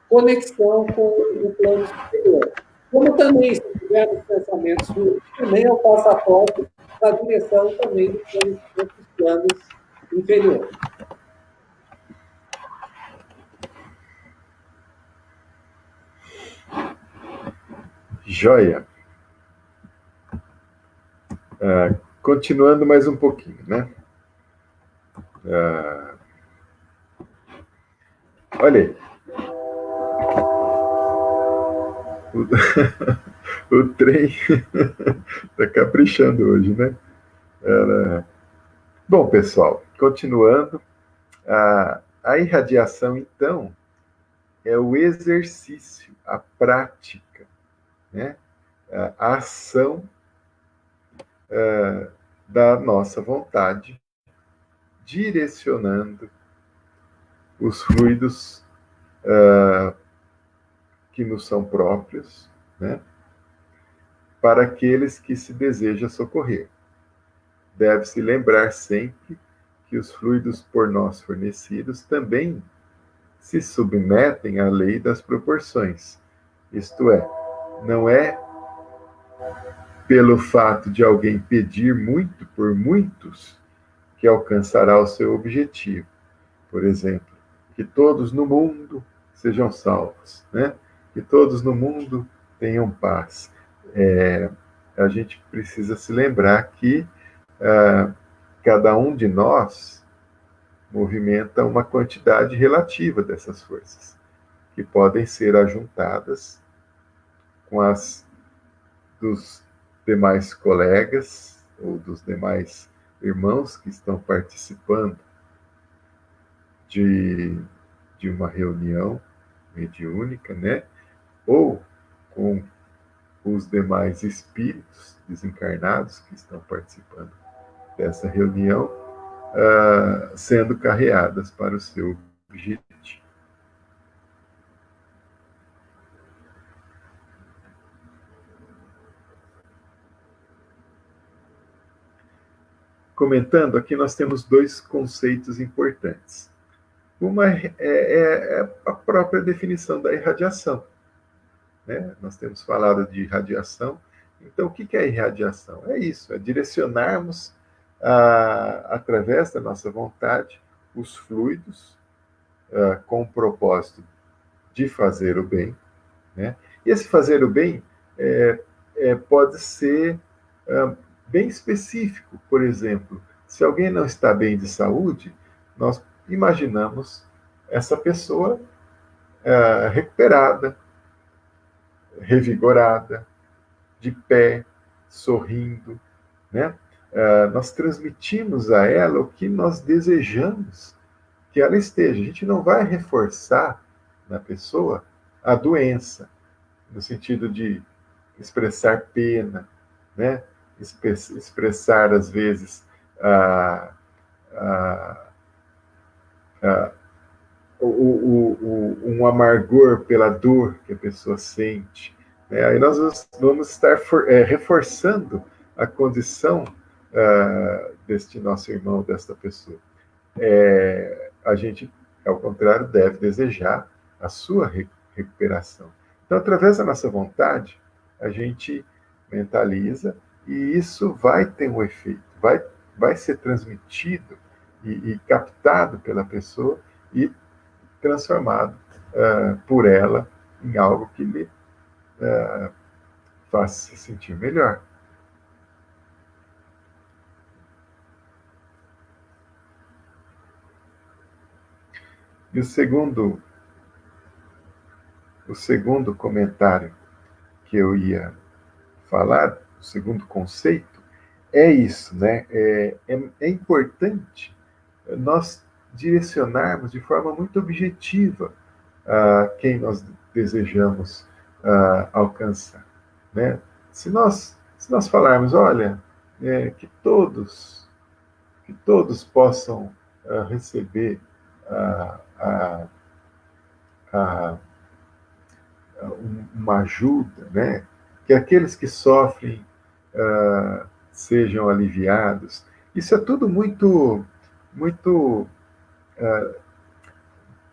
conexão com o plano superior. Como também, se tivermos pensamentos ruins, também é o passaporte para a direção também dos planos inferiores. Joia. Continuando mais um pouquinho, né? Olha aí. O trem está caprichando hoje, né? Bom, pessoal, continuando, a irradiação, então, é o exercício, a prática, né? A ação da nossa vontade, direcionando os fluidos que nos são próprios, né, para aqueles que se deseja socorrer. Deve-se lembrar sempre que os fluidos por nós fornecidos também se submetem à lei das proporções. Isto é, não é pelo fato de alguém pedir muito por muitos que alcançará o seu objetivo. Por exemplo, que todos no mundo sejam salvos, né? Que todos no mundo tenham paz. A gente precisa se lembrar que cada um de nós movimenta uma quantidade relativa dessas forças, que podem ser ajuntadas com as dos demais colegas ou dos demais irmãos que estão participando de uma reunião mediúnica, né? Ou com os demais espíritos desencarnados que estão participando dessa reunião, sendo carreadas para o seu objetivo. comentando, aqui nós temos dois conceitos importantes. Uma é a própria definição da irradiação, né? Nós temos falado de irradiação. Então, o que é irradiação? É isso, é direcionarmos, através da nossa vontade, os fluidos com o propósito de fazer o bem, né? E esse fazer o bem pode ser bem específico. Por exemplo, se alguém não está bem de saúde, nós imaginamos essa pessoa recuperada, revigorada, de pé, sorrindo, né? Nós transmitimos a ela o que nós desejamos que ela esteja. A gente não vai reforçar na pessoa a doença, no sentido de expressar pena, né? Expressar, às vezes, um amargor pela dor que a pessoa sente, né? Aí nós vamos estar reforçando a condição deste nosso irmão, desta pessoa. A gente, ao contrário, deve desejar a sua recuperação. Então, através da nossa vontade, a gente mentaliza e isso vai ter um efeito, vai ser transmitido e captado pela pessoa e transformado por ela em algo que lhe faça se sentir melhor. E o segundo comentário que eu ia falar, o segundo conceito, é isso, né? É importante nós direcionarmos de forma muito objetiva quem nós desejamos alcançar, né? Se nós falarmos, olha, que todos possam receber uma ajuda, né? Que aqueles que sofrem sejam aliviados. Isso é tudo muito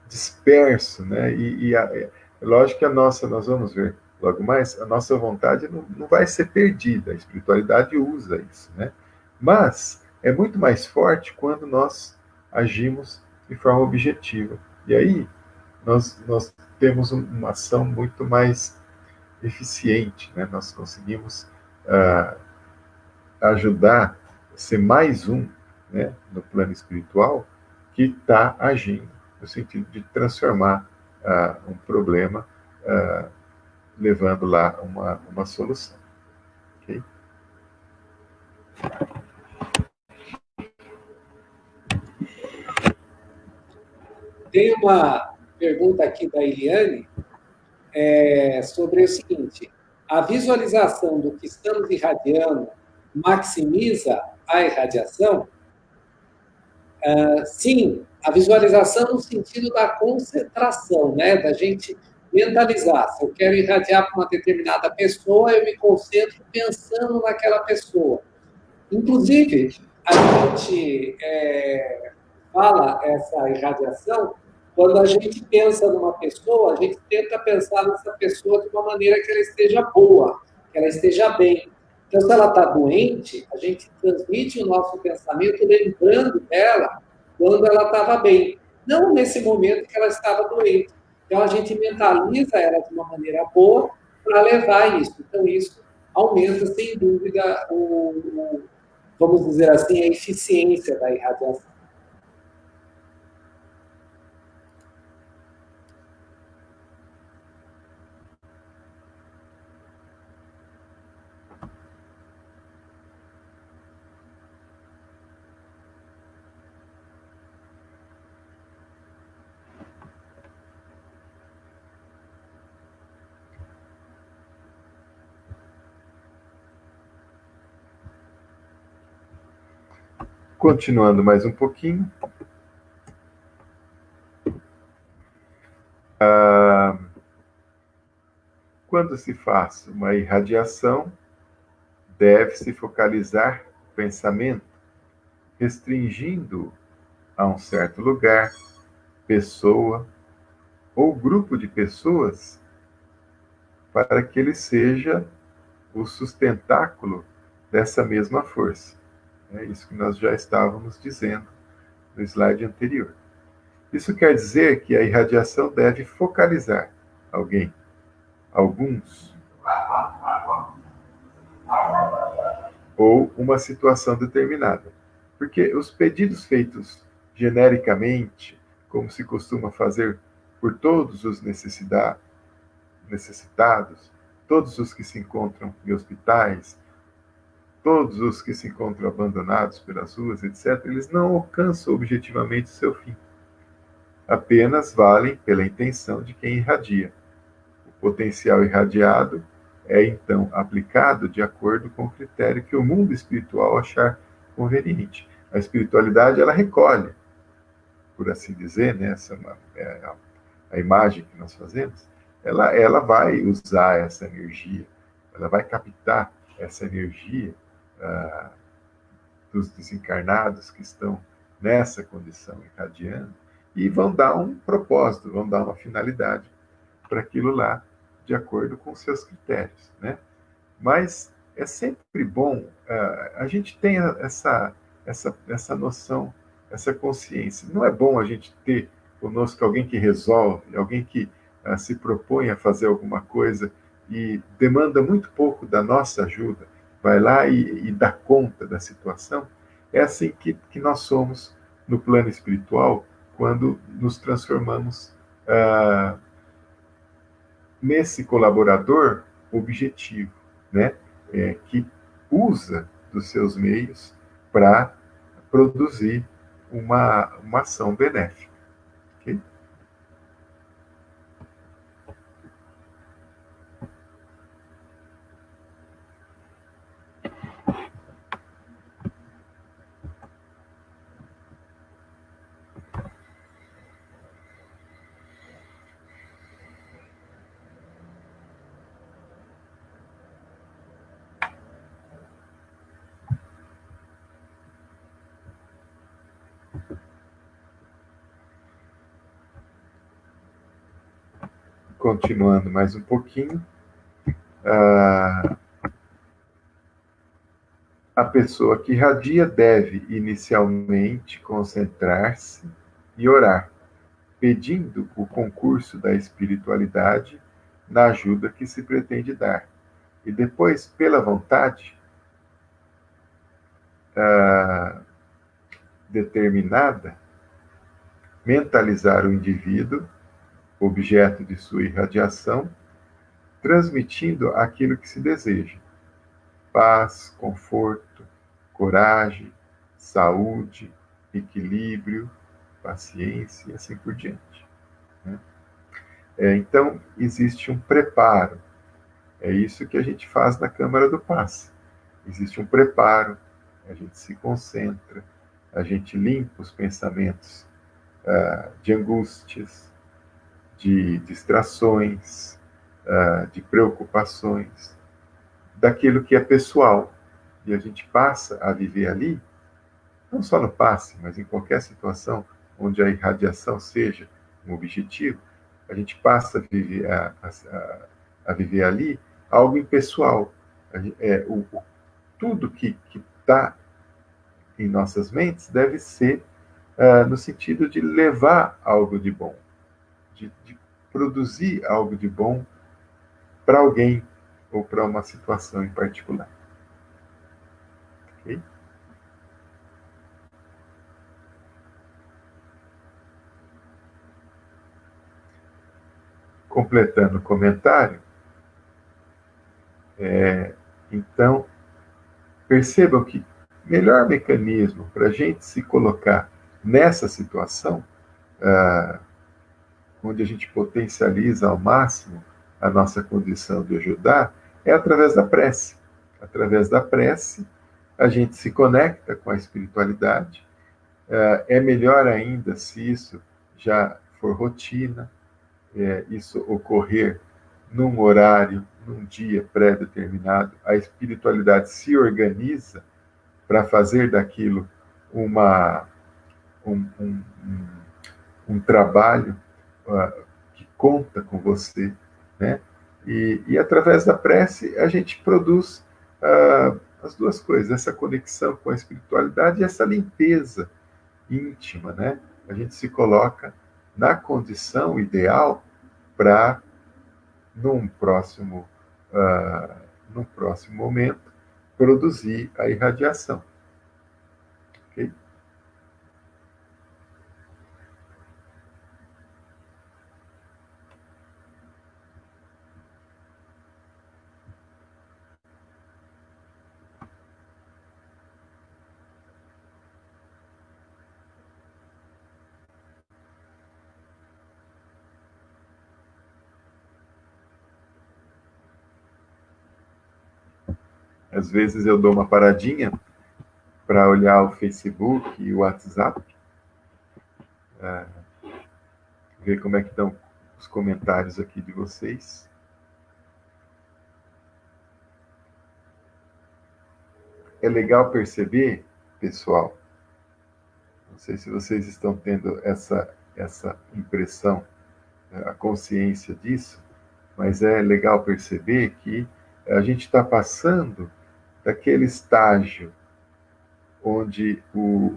disperso, né? Lógico que nós vamos ver logo mais, a nossa vontade não vai ser perdida, a espiritualidade usa isso, né? Mas é muito mais forte quando nós agimos de forma objetiva. E aí nós temos uma ação muito mais eficiente, né? Nós conseguimos ajudar, ser mais um, né, no plano espiritual que está agindo no sentido de transformar um problema, levando lá uma solução. Okay? Tem uma pergunta aqui da Eliane sobre o seguinte: a visualização do que estamos irradiando maximiza a irradiação? Sim, a visualização no sentido da concentração, né? Da gente mentalizar. Se eu quero irradiar para uma determinada pessoa, eu me concentro pensando naquela pessoa. Inclusive, a gente fala essa irradiação quando a gente pensa numa pessoa, a gente tenta pensar nessa pessoa de uma maneira que ela esteja boa, que ela esteja bem. Então, se ela está doente, a gente transmite o nosso pensamento lembrando dela quando ela estava bem, não nesse momento que ela estava doente. Então, a gente mentaliza ela de uma maneira boa para levar isso. Então, isso aumenta, sem dúvida, vamos dizer assim, a eficiência da irradiação. Continuando mais um pouquinho. Quando se faz uma irradiação, deve-se focalizar o pensamento restringindo a um certo lugar, pessoa ou grupo de pessoas, para que ele seja o sustentáculo dessa mesma força. É isso que nós já estávamos dizendo no slide anterior. Isso quer dizer que a irradiação deve focalizar alguém, alguns, ou uma situação determinada. Porque os pedidos feitos genericamente, como se costuma fazer por todos os necessitados, todos os que se encontram em hospitais, todos os que se encontram abandonados pelas ruas, etc., eles não alcançam objetivamente o seu fim. Apenas valem pela intenção de quem irradia. O potencial irradiado é, então, aplicado de acordo com o critério que o mundo espiritual achar conveniente. A espiritualidade, ela recolhe, por assim dizer, né, essa é a imagem que nós fazemos, ela vai usar essa energia, ela vai captar essa energia dos desencarnados que estão nessa condição irradiando e vão dar um propósito, vão dar uma finalidade para aquilo lá, de acordo com os seus critérios, né? Mas é sempre bom, a gente tem essa noção, essa consciência. Não é bom a gente ter conosco alguém que resolve, alguém que se propõe a fazer alguma coisa e demanda muito pouco da nossa ajuda, vai lá e dá conta da situação. É assim que nós somos no plano espiritual, quando nos transformamos nesse colaborador objetivo, né? Que usa dos seus meios para produzir uma ação benéfica. Okay? Continuando mais um pouquinho, a pessoa que irradia deve inicialmente concentrar-se e orar, pedindo o concurso da espiritualidade na ajuda que se pretende dar. E depois, pela vontade determinada, mentalizar o indivíduo, objeto de sua irradiação, transmitindo aquilo que se deseja: paz, conforto, coragem, saúde, equilíbrio, paciência e assim por diante. Né? Então, existe um preparo. É isso que a gente faz na Câmara do Passe. Existe um preparo, a gente se concentra, a gente limpa os pensamentos de angústias, de distrações, de preocupações, daquilo que é pessoal. E a gente passa a viver ali, não só no passe, mas em qualquer situação onde a irradiação seja um objetivo, a gente passa a viver, a viver ali algo impessoal. Tudo que está em nossas mentes deve ser no sentido de levar algo de bom, de produzir algo de bom para alguém ou para uma situação em particular. Ok? Completando o comentário, então, percebam que o melhor mecanismo para a gente se colocar nessa situação, onde a gente potencializa ao máximo a nossa condição de ajudar, é através da prece. Através da prece, a gente se conecta com a espiritualidade. É melhor ainda se isso já for rotina, isso ocorrer num horário, num dia pré-determinado. A espiritualidade se organiza para fazer daquilo uma, um, um, um trabalho que conta com você, né? E através da prece a gente produz as duas coisas, essa conexão com a espiritualidade e essa limpeza íntima, né? A gente se coloca na condição ideal para, num próximo, uh, num próximo momento, produzir a irradiação. Ok? Às vezes eu dou uma paradinha para olhar o Facebook e o WhatsApp, ver como é que estão os comentários aqui de vocês. É legal perceber, pessoal, não sei se vocês estão tendo essa impressão, a consciência disso, mas é legal perceber que a gente está passando daquele estágio onde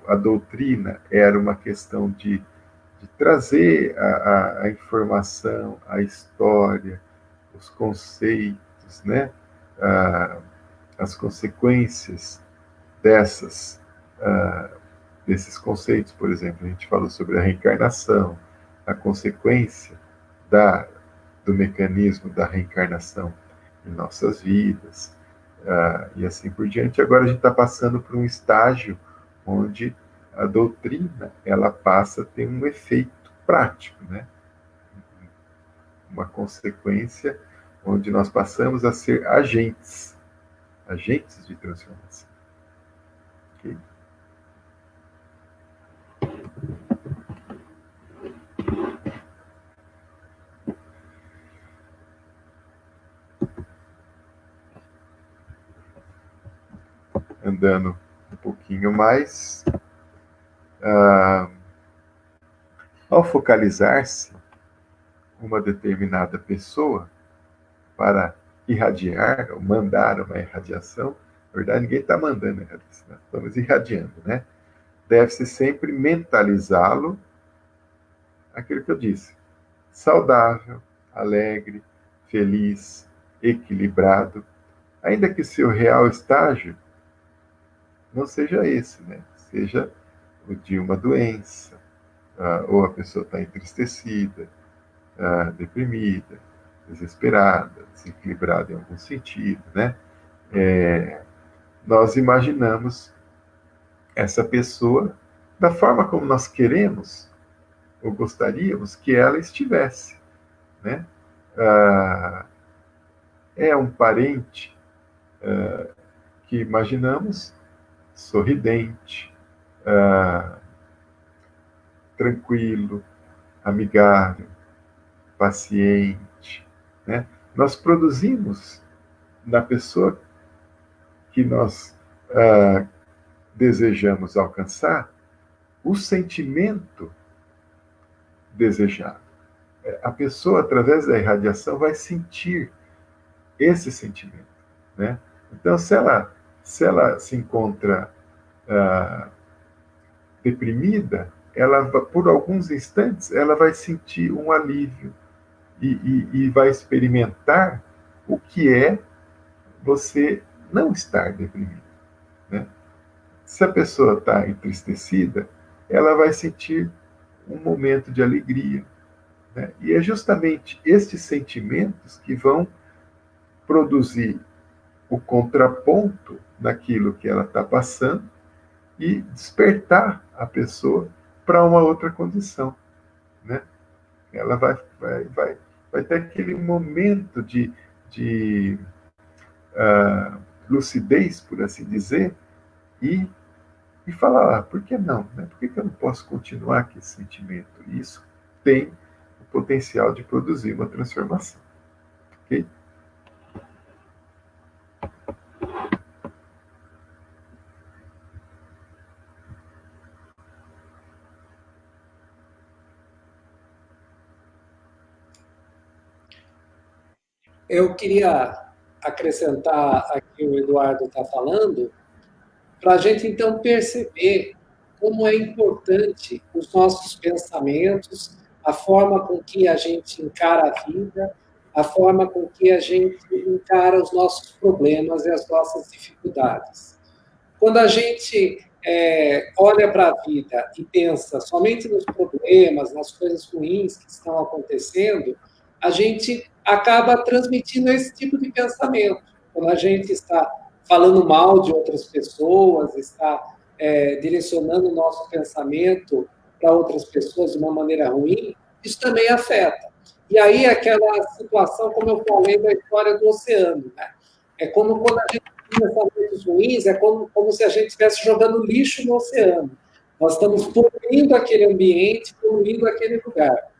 a doutrina era uma questão de trazer a informação, a história, os conceitos, né? As consequências desses conceitos. Por exemplo, a gente falou sobre a reencarnação, a consequência do mecanismo da reencarnação em nossas vidas, e assim por diante. Agora a gente está passando por um estágio onde a doutrina ela passa a ter um efeito prático, né? Uma consequência onde nós passamos a ser agentes de transformação. Okay? Andando um pouquinho mais, ao focalizar-se uma determinada pessoa para irradiar, ou mandar uma irradiação, na verdade ninguém está mandando irradiação, nós estamos irradiando, né? Deve-se sempre mentalizá-lo, aquilo que eu disse, saudável, alegre, feliz, equilibrado, ainda que seu real estágio não seja esse, né? Seja o de uma doença, ou a pessoa está entristecida, deprimida, desesperada, desequilibrada em algum sentido, né? Nós imaginamos essa pessoa da forma como nós queremos ou gostaríamos que ela estivesse, né? É um parente que imaginamos sorridente, tranquilo, amigável, paciente, né? Nós produzimos na pessoa que nós desejamos alcançar o sentimento desejado. A pessoa, através da irradiação, vai sentir esse sentimento, né? Então, se ela se encontra deprimida, ela, por alguns instantes, ela vai sentir um alívio e vai experimentar o que é você não estar deprimido, né? Se a pessoa está entristecida, ela vai sentir um momento de alegria, né? E é justamente estes sentimentos que vão produzir o contraponto naquilo que ela está passando e despertar a pessoa para uma outra condição, né? Ela vai ter aquele momento de lucidez, por assim dizer, e falar, por que não? Né? Por que eu não posso continuar com esse sentimento? E isso tem o potencial de produzir uma transformação. Ok? Eu queria acrescentar aqui o que o Eduardo está falando, para a gente, então, perceber como é importante os nossos pensamentos, a forma com que a gente encara a vida, a forma com que a gente encara os nossos problemas e as nossas dificuldades. Quando a gente olha para a vida e pensa somente nos problemas, nas coisas ruins que estão acontecendo, a gente acaba transmitindo esse tipo de pensamento. Quando a gente está falando mal de outras pessoas, está direcionando o nosso pensamento para outras pessoas de uma maneira ruim, isso também afeta. E aí aquela situação, como eu falei, da história do oceano, né? É como quando a gente tem pensamentos ruins, é como se a gente estivesse jogando lixo no oceano. Nós estamos poluindo aquele ambiente, poluindo aquele lugar.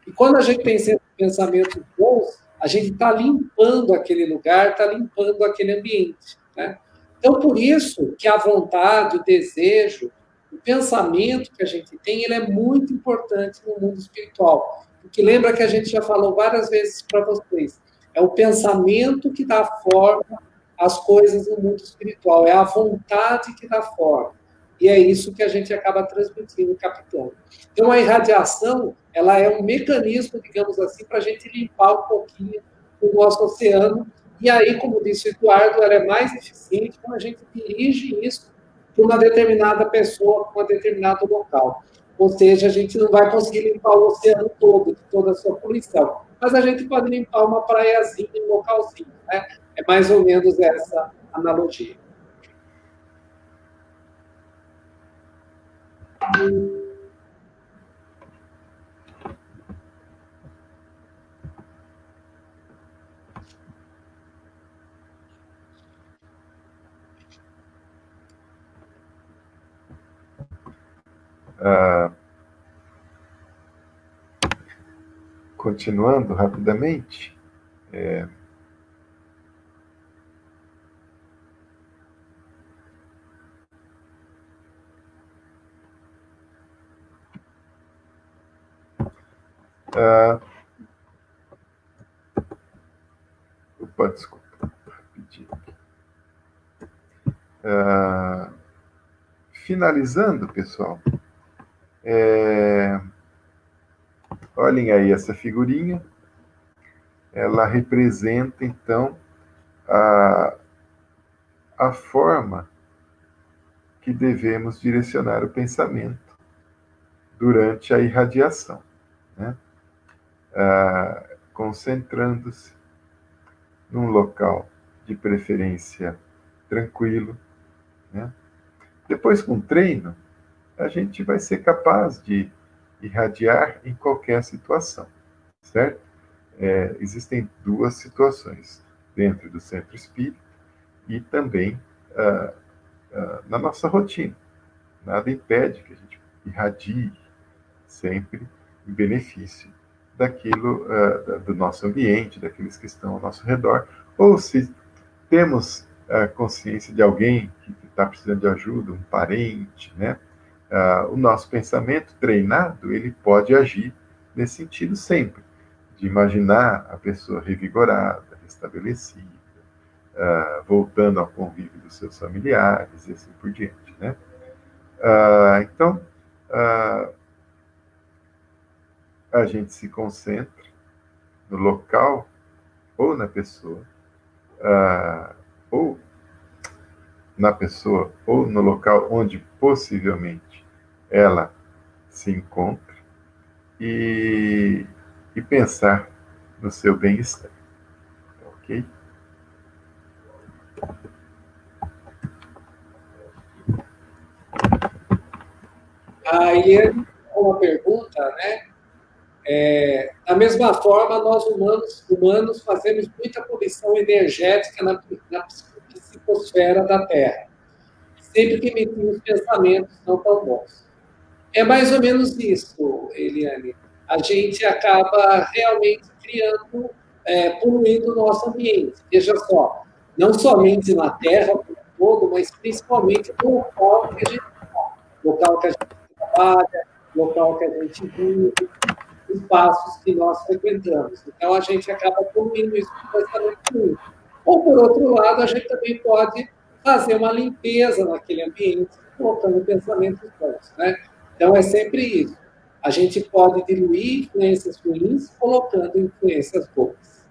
E quando a gente tem pensamentos bons, a gente está limpando aquele lugar, está limpando aquele ambiente, né? Então, por isso que a vontade, o desejo, o pensamento que a gente tem, ele é muito importante no mundo espiritual. Porque lembra que a gente já falou várias vezes para vocês, é o pensamento que dá forma às coisas no mundo espiritual, é a vontade que dá forma. E é isso que a gente acaba transmitindo, captando. Então, a irradiação, ela é um mecanismo, digamos assim, para a gente limpar um pouquinho o nosso oceano. E aí, como disse o Eduardo, ela é mais eficiente quando a gente dirige isso para uma determinada pessoa, para um determinado local. Ou seja, a gente não vai conseguir limpar o oceano todo, de toda a sua poluição. Mas a gente pode limpar uma praiazinha, um localzinho, né? É mais ou menos essa analogia. Continuando rapidamente, opa, desculpa, rapidinho. Finalizando, pessoal, olhem aí essa figurinha, ela representa, então, a forma que devemos direcionar o pensamento durante a irradiação, né? Concentrando-se num local de preferência tranquilo, né? Depois, com treino, a gente vai ser capaz de irradiar em qualquer situação, certo? Existem duas situações, dentro do centro espírita e também na nossa rotina. Nada impede que a gente irradie sempre em benefício daquilo, do nosso ambiente, daqueles que estão ao nosso redor, ou se temos consciência de alguém que está precisando de ajuda, um parente, né? O nosso pensamento treinado, ele pode agir nesse sentido sempre, de imaginar a pessoa revigorada, restabelecida, voltando ao convívio dos seus familiares e assim por diante, né? Então, a gente se concentra no local ou na pessoa, ou no local onde possivelmente ela se encontra e pensar no seu bem-estar, ok? Aí, uma pergunta, né? Da mesma forma, nós humanos fazemos muita poluição energética na psicosfera da Terra, sempre que emitimos pensamentos não tão bons. É mais ou menos isso, Eliane. A gente acaba realmente criando, poluindo o nosso ambiente. Veja só, não somente na Terra como um todo, mas principalmente no local que a gente está, local que a gente trabalha, local que a gente vive. espaços que nós frequentamos. Então, a gente acaba poluindo isso com pensamento ruim. Ou, por outro lado, a gente também pode fazer uma limpeza naquele ambiente, colocando pensamentos bons, né? Então, é sempre isso. A gente pode diluir influências ruins, colocando influências boas.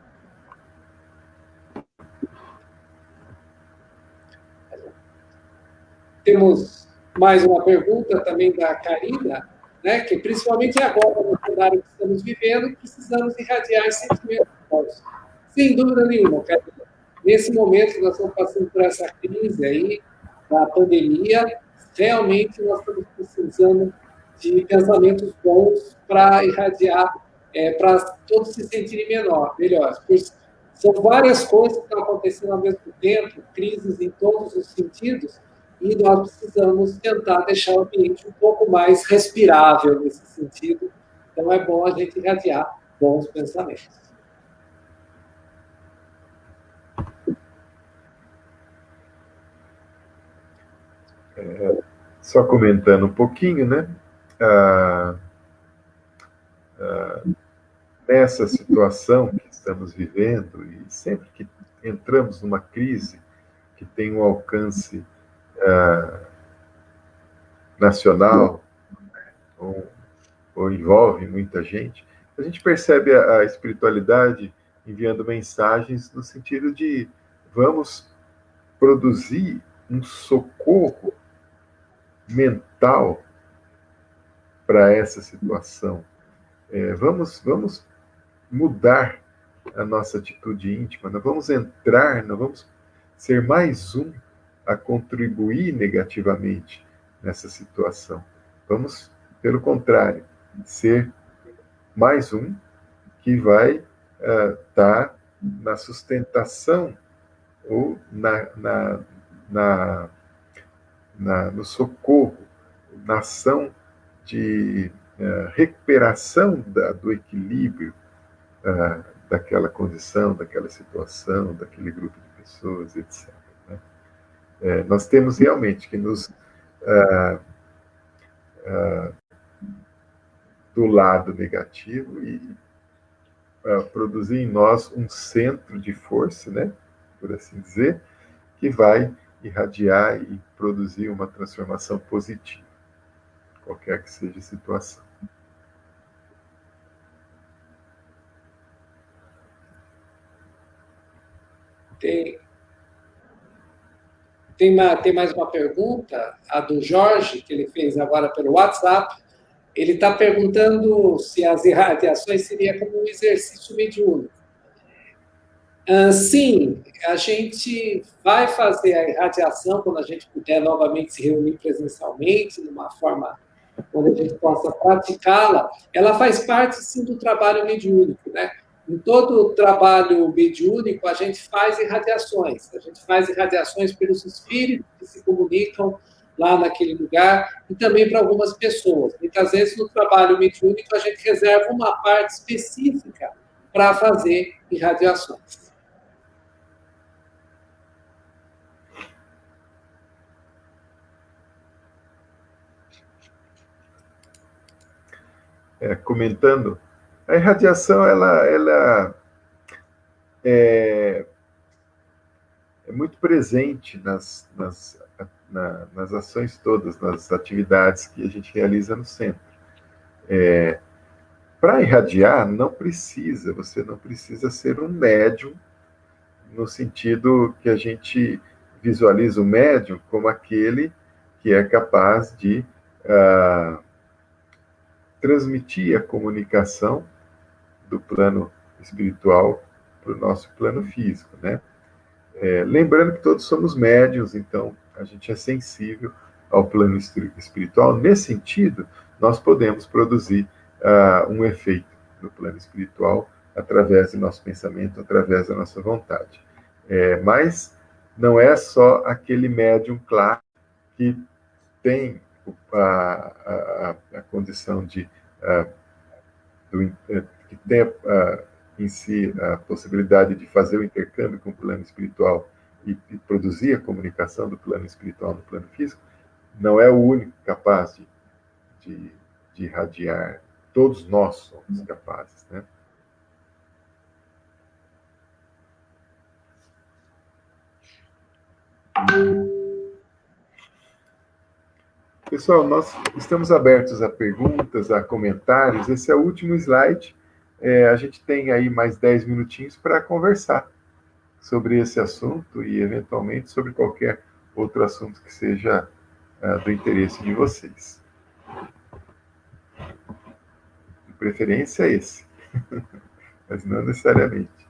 Temos mais uma pergunta também da Karina, né, que principalmente agora, no cenário que estamos vivendo, precisamos irradiar sentimentos bons. Sem dúvida nenhuma, Karina. Nesse momento que nós estamos passando por essa crise aí, da pandemia, realmente nós estamos precisando de pensamentos bons para irradiar, para todos se sentirem melhores. São várias coisas que estão acontecendo ao mesmo tempo, crises em todos os sentidos, e nós precisamos tentar deixar o ambiente um pouco mais respirável nesse sentido. Então, é bom a gente irradiar bons pensamentos. Só comentando um pouquinho, né? Nessa situação que estamos vivendo, e sempre que entramos numa crise que tem um alcance nacional, ou envolve muita gente, a gente percebe a espiritualidade enviando mensagens no sentido de vamos produzir um socorro mental para essa situação. Vamos mudar a nossa atitude íntima, nós vamos ser mais um a contribuir negativamente nessa situação. Vamos, pelo contrário, ser mais um que vai estar na sustentação ou no socorro, na ação de recuperação do equilíbrio daquela condição, daquela situação, daquele grupo de pessoas, etc. Né? Nós temos realmente que nos do lado negativo e produzir em nós um centro de força, né, por assim dizer, que vai irradiar e produzir uma transformação positiva, qualquer que seja a situação. Tem mais uma pergunta, a do Jorge, que ele fez agora pelo WhatsApp. Ele está perguntando se as irradiações seria como um exercício mediúnico. Sim, a gente vai fazer a irradiação quando a gente puder novamente se reunir presencialmente, numa forma onde a gente possa praticá-la. Ela faz parte, sim, do trabalho mediúnico, né? Em todo o trabalho mediúnico, a gente faz irradiações. A gente faz irradiações pelos espíritos que se comunicam lá naquele lugar, e também para algumas pessoas. Muitas vezes, no trabalho mediúnico, a gente reserva uma parte específica para fazer irradiações. Comentando, a irradiação ela é muito presente nas ações todas, nas atividades que a gente realiza no centro. Para irradiar, você não precisa ser um médium, no sentido que a gente visualiza o médium como aquele que é capaz de transmitir a comunicação do plano espiritual para o nosso plano físico, né? Lembrando que todos somos médiuns, então a gente é sensível ao plano espiritual. Nesse sentido, nós podemos produzir um efeito no plano espiritual através do nosso pensamento, através da nossa vontade. Mas não é só aquele médium claro que tem a condição de que tem em si a possibilidade de fazer o intercâmbio com o plano espiritual e produzir a comunicação do plano espiritual no plano físico, não é o único capaz de irradiar todos nós somos capazes, né? Pessoal, nós estamos abertos a perguntas, a comentários. Esse é o último slide. A gente tem aí mais 10 minutinhos para conversar sobre esse assunto e, eventualmente, sobre qualquer outro assunto que seja do interesse de vocês. De preferência, esse. Mas não necessariamente.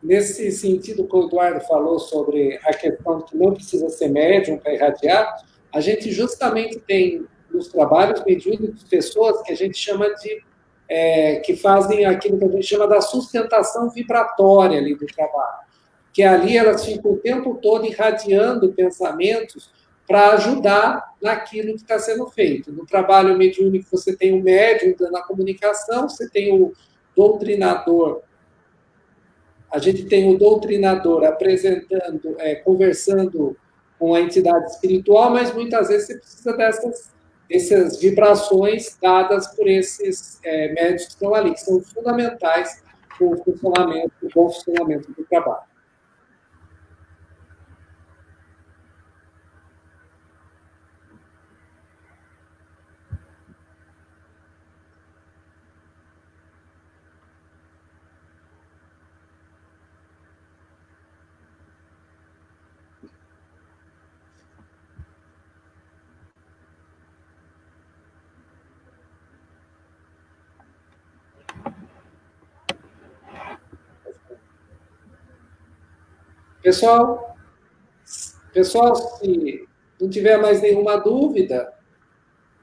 Nesse sentido que o Eduardo falou sobre a questão de que não precisa ser médium para irradiar, a gente justamente tem nos trabalhos mediúnicos pessoas que a gente chama de que fazem aquilo que a gente chama da sustentação vibratória ali do trabalho, que ali elas ficam o tempo todo irradiando pensamentos para ajudar naquilo que está sendo feito. No trabalho mediúnico você tem o médium dando a comunicação, você tem o doutrinador. A gente tem o doutrinador apresentando, conversando com a entidade espiritual, mas muitas vezes você precisa dessas vibrações dadas por esses médios que estão ali, que são fundamentais para o bom funcionamento do trabalho. Pessoal, se não tiver mais nenhuma dúvida,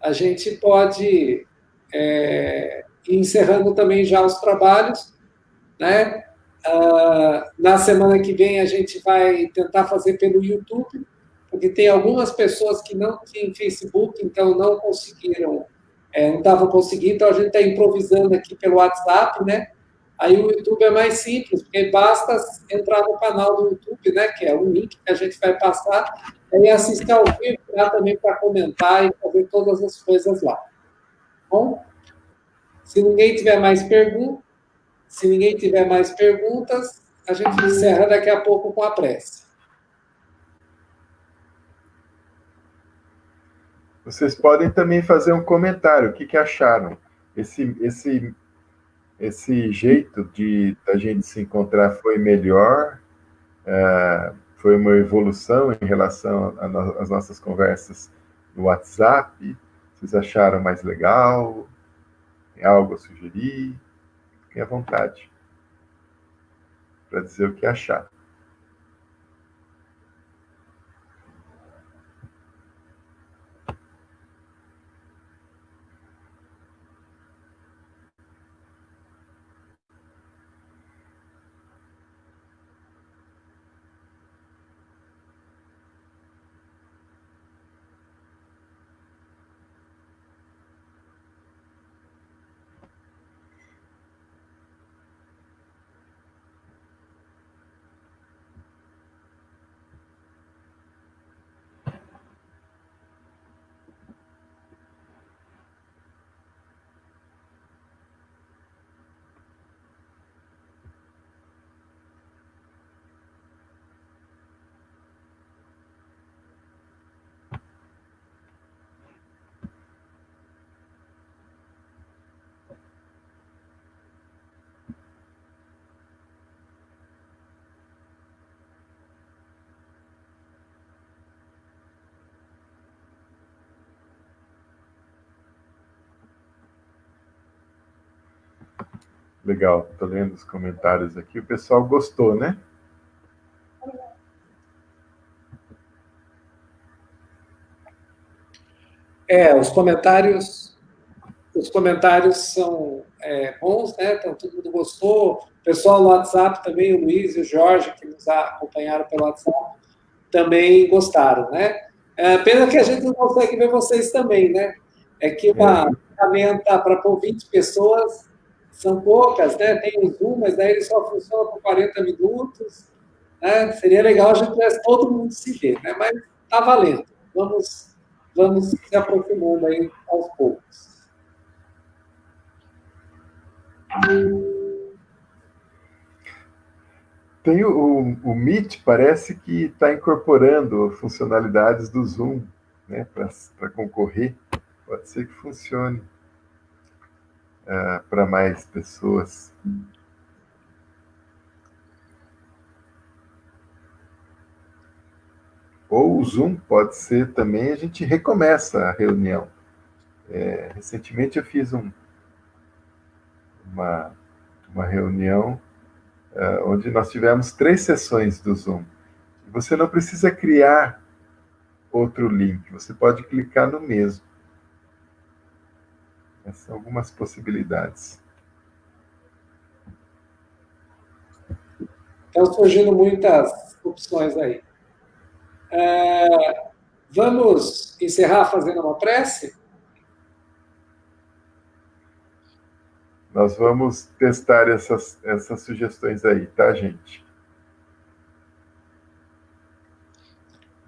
a gente pode ir encerrando também já os trabalhos, né? Na semana que vem a gente vai tentar fazer pelo YouTube, porque tem algumas pessoas que não têm Facebook, então não conseguiram, não estavam conseguindo, então a gente está improvisando aqui pelo WhatsApp, né? Aí o YouTube é mais simples, porque basta entrar no canal do YouTube, né, que é o link que a gente vai passar, e assistir ao vivo, lá também para comentar e fazer todas as coisas lá. Bom, se ninguém tiver mais perguntas, a gente encerra daqui a pouco com a prece. Vocês podem também fazer um comentário, o que acharam? Esse jeito da gente se encontrar foi melhor? Foi uma evolução em relação às nossas conversas no WhatsApp? Vocês acharam mais legal? Tem algo a sugerir? Fiquem à vontade para dizer o que acharam. Legal, estou lendo os comentários aqui. O pessoal gostou, né? Os comentários são bons, né? Então, todo mundo gostou. O pessoal no WhatsApp também, o Luiz e o Jorge, que nos acompanharam pelo WhatsApp, também gostaram, né? Pena que a gente não consegue ver vocês também, né? É que uma ferramenta para pôr 20 pessoas são poucas, né? Tem o Zoom, mas daí ele só funciona por 40 minutos. né? Seria legal a gente pudesse todo mundo se ver, né? Mas está valendo. Vamos se aproximando aí aos poucos. Tem o Meet, parece que está incorporando funcionalidades do Zoom, né, para concorrer. Pode ser que funcione para mais pessoas. Ou o Zoom pode ser também, a gente recomeça a reunião. Recentemente eu fiz uma reunião onde nós tivemos 3 sessões do Zoom. Você não precisa criar outro link, você pode clicar no mesmo. Essas são algumas possibilidades. Estão surgindo muitas opções aí. Vamos encerrar fazendo uma prece? Nós vamos testar essas sugestões aí, tá, gente?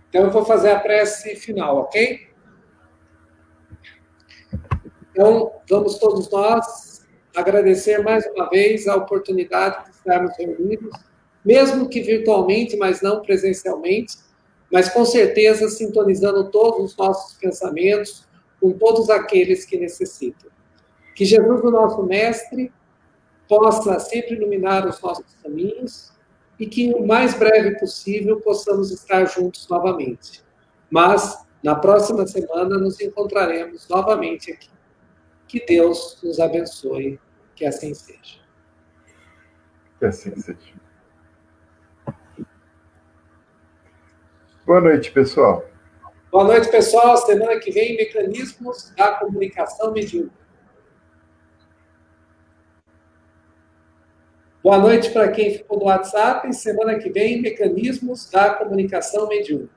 Então, eu vou fazer a prece final, ok? Então, vamos todos nós agradecer mais uma vez a oportunidade de estarmos reunidos, mesmo que virtualmente, mas não presencialmente, mas com certeza sintonizando todos os nossos pensamentos com todos aqueles que necessitam. Que Jesus, o nosso Mestre, possa sempre iluminar os nossos caminhos e que, o mais breve possível, possamos estar juntos novamente. Mas, na próxima semana, nos encontraremos novamente aqui. Que Deus nos abençoe, que assim seja. Que assim seja. Boa noite, pessoal. Boa noite, pessoal. Semana que vem, Mecanismos da Comunicação Medíocre. Boa noite para quem ficou no WhatsApp. Semana que vem, Mecanismos da Comunicação Medíocre.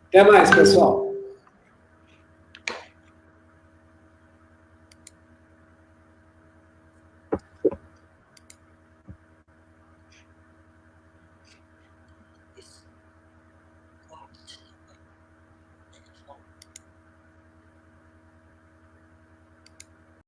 Até mais, pessoal.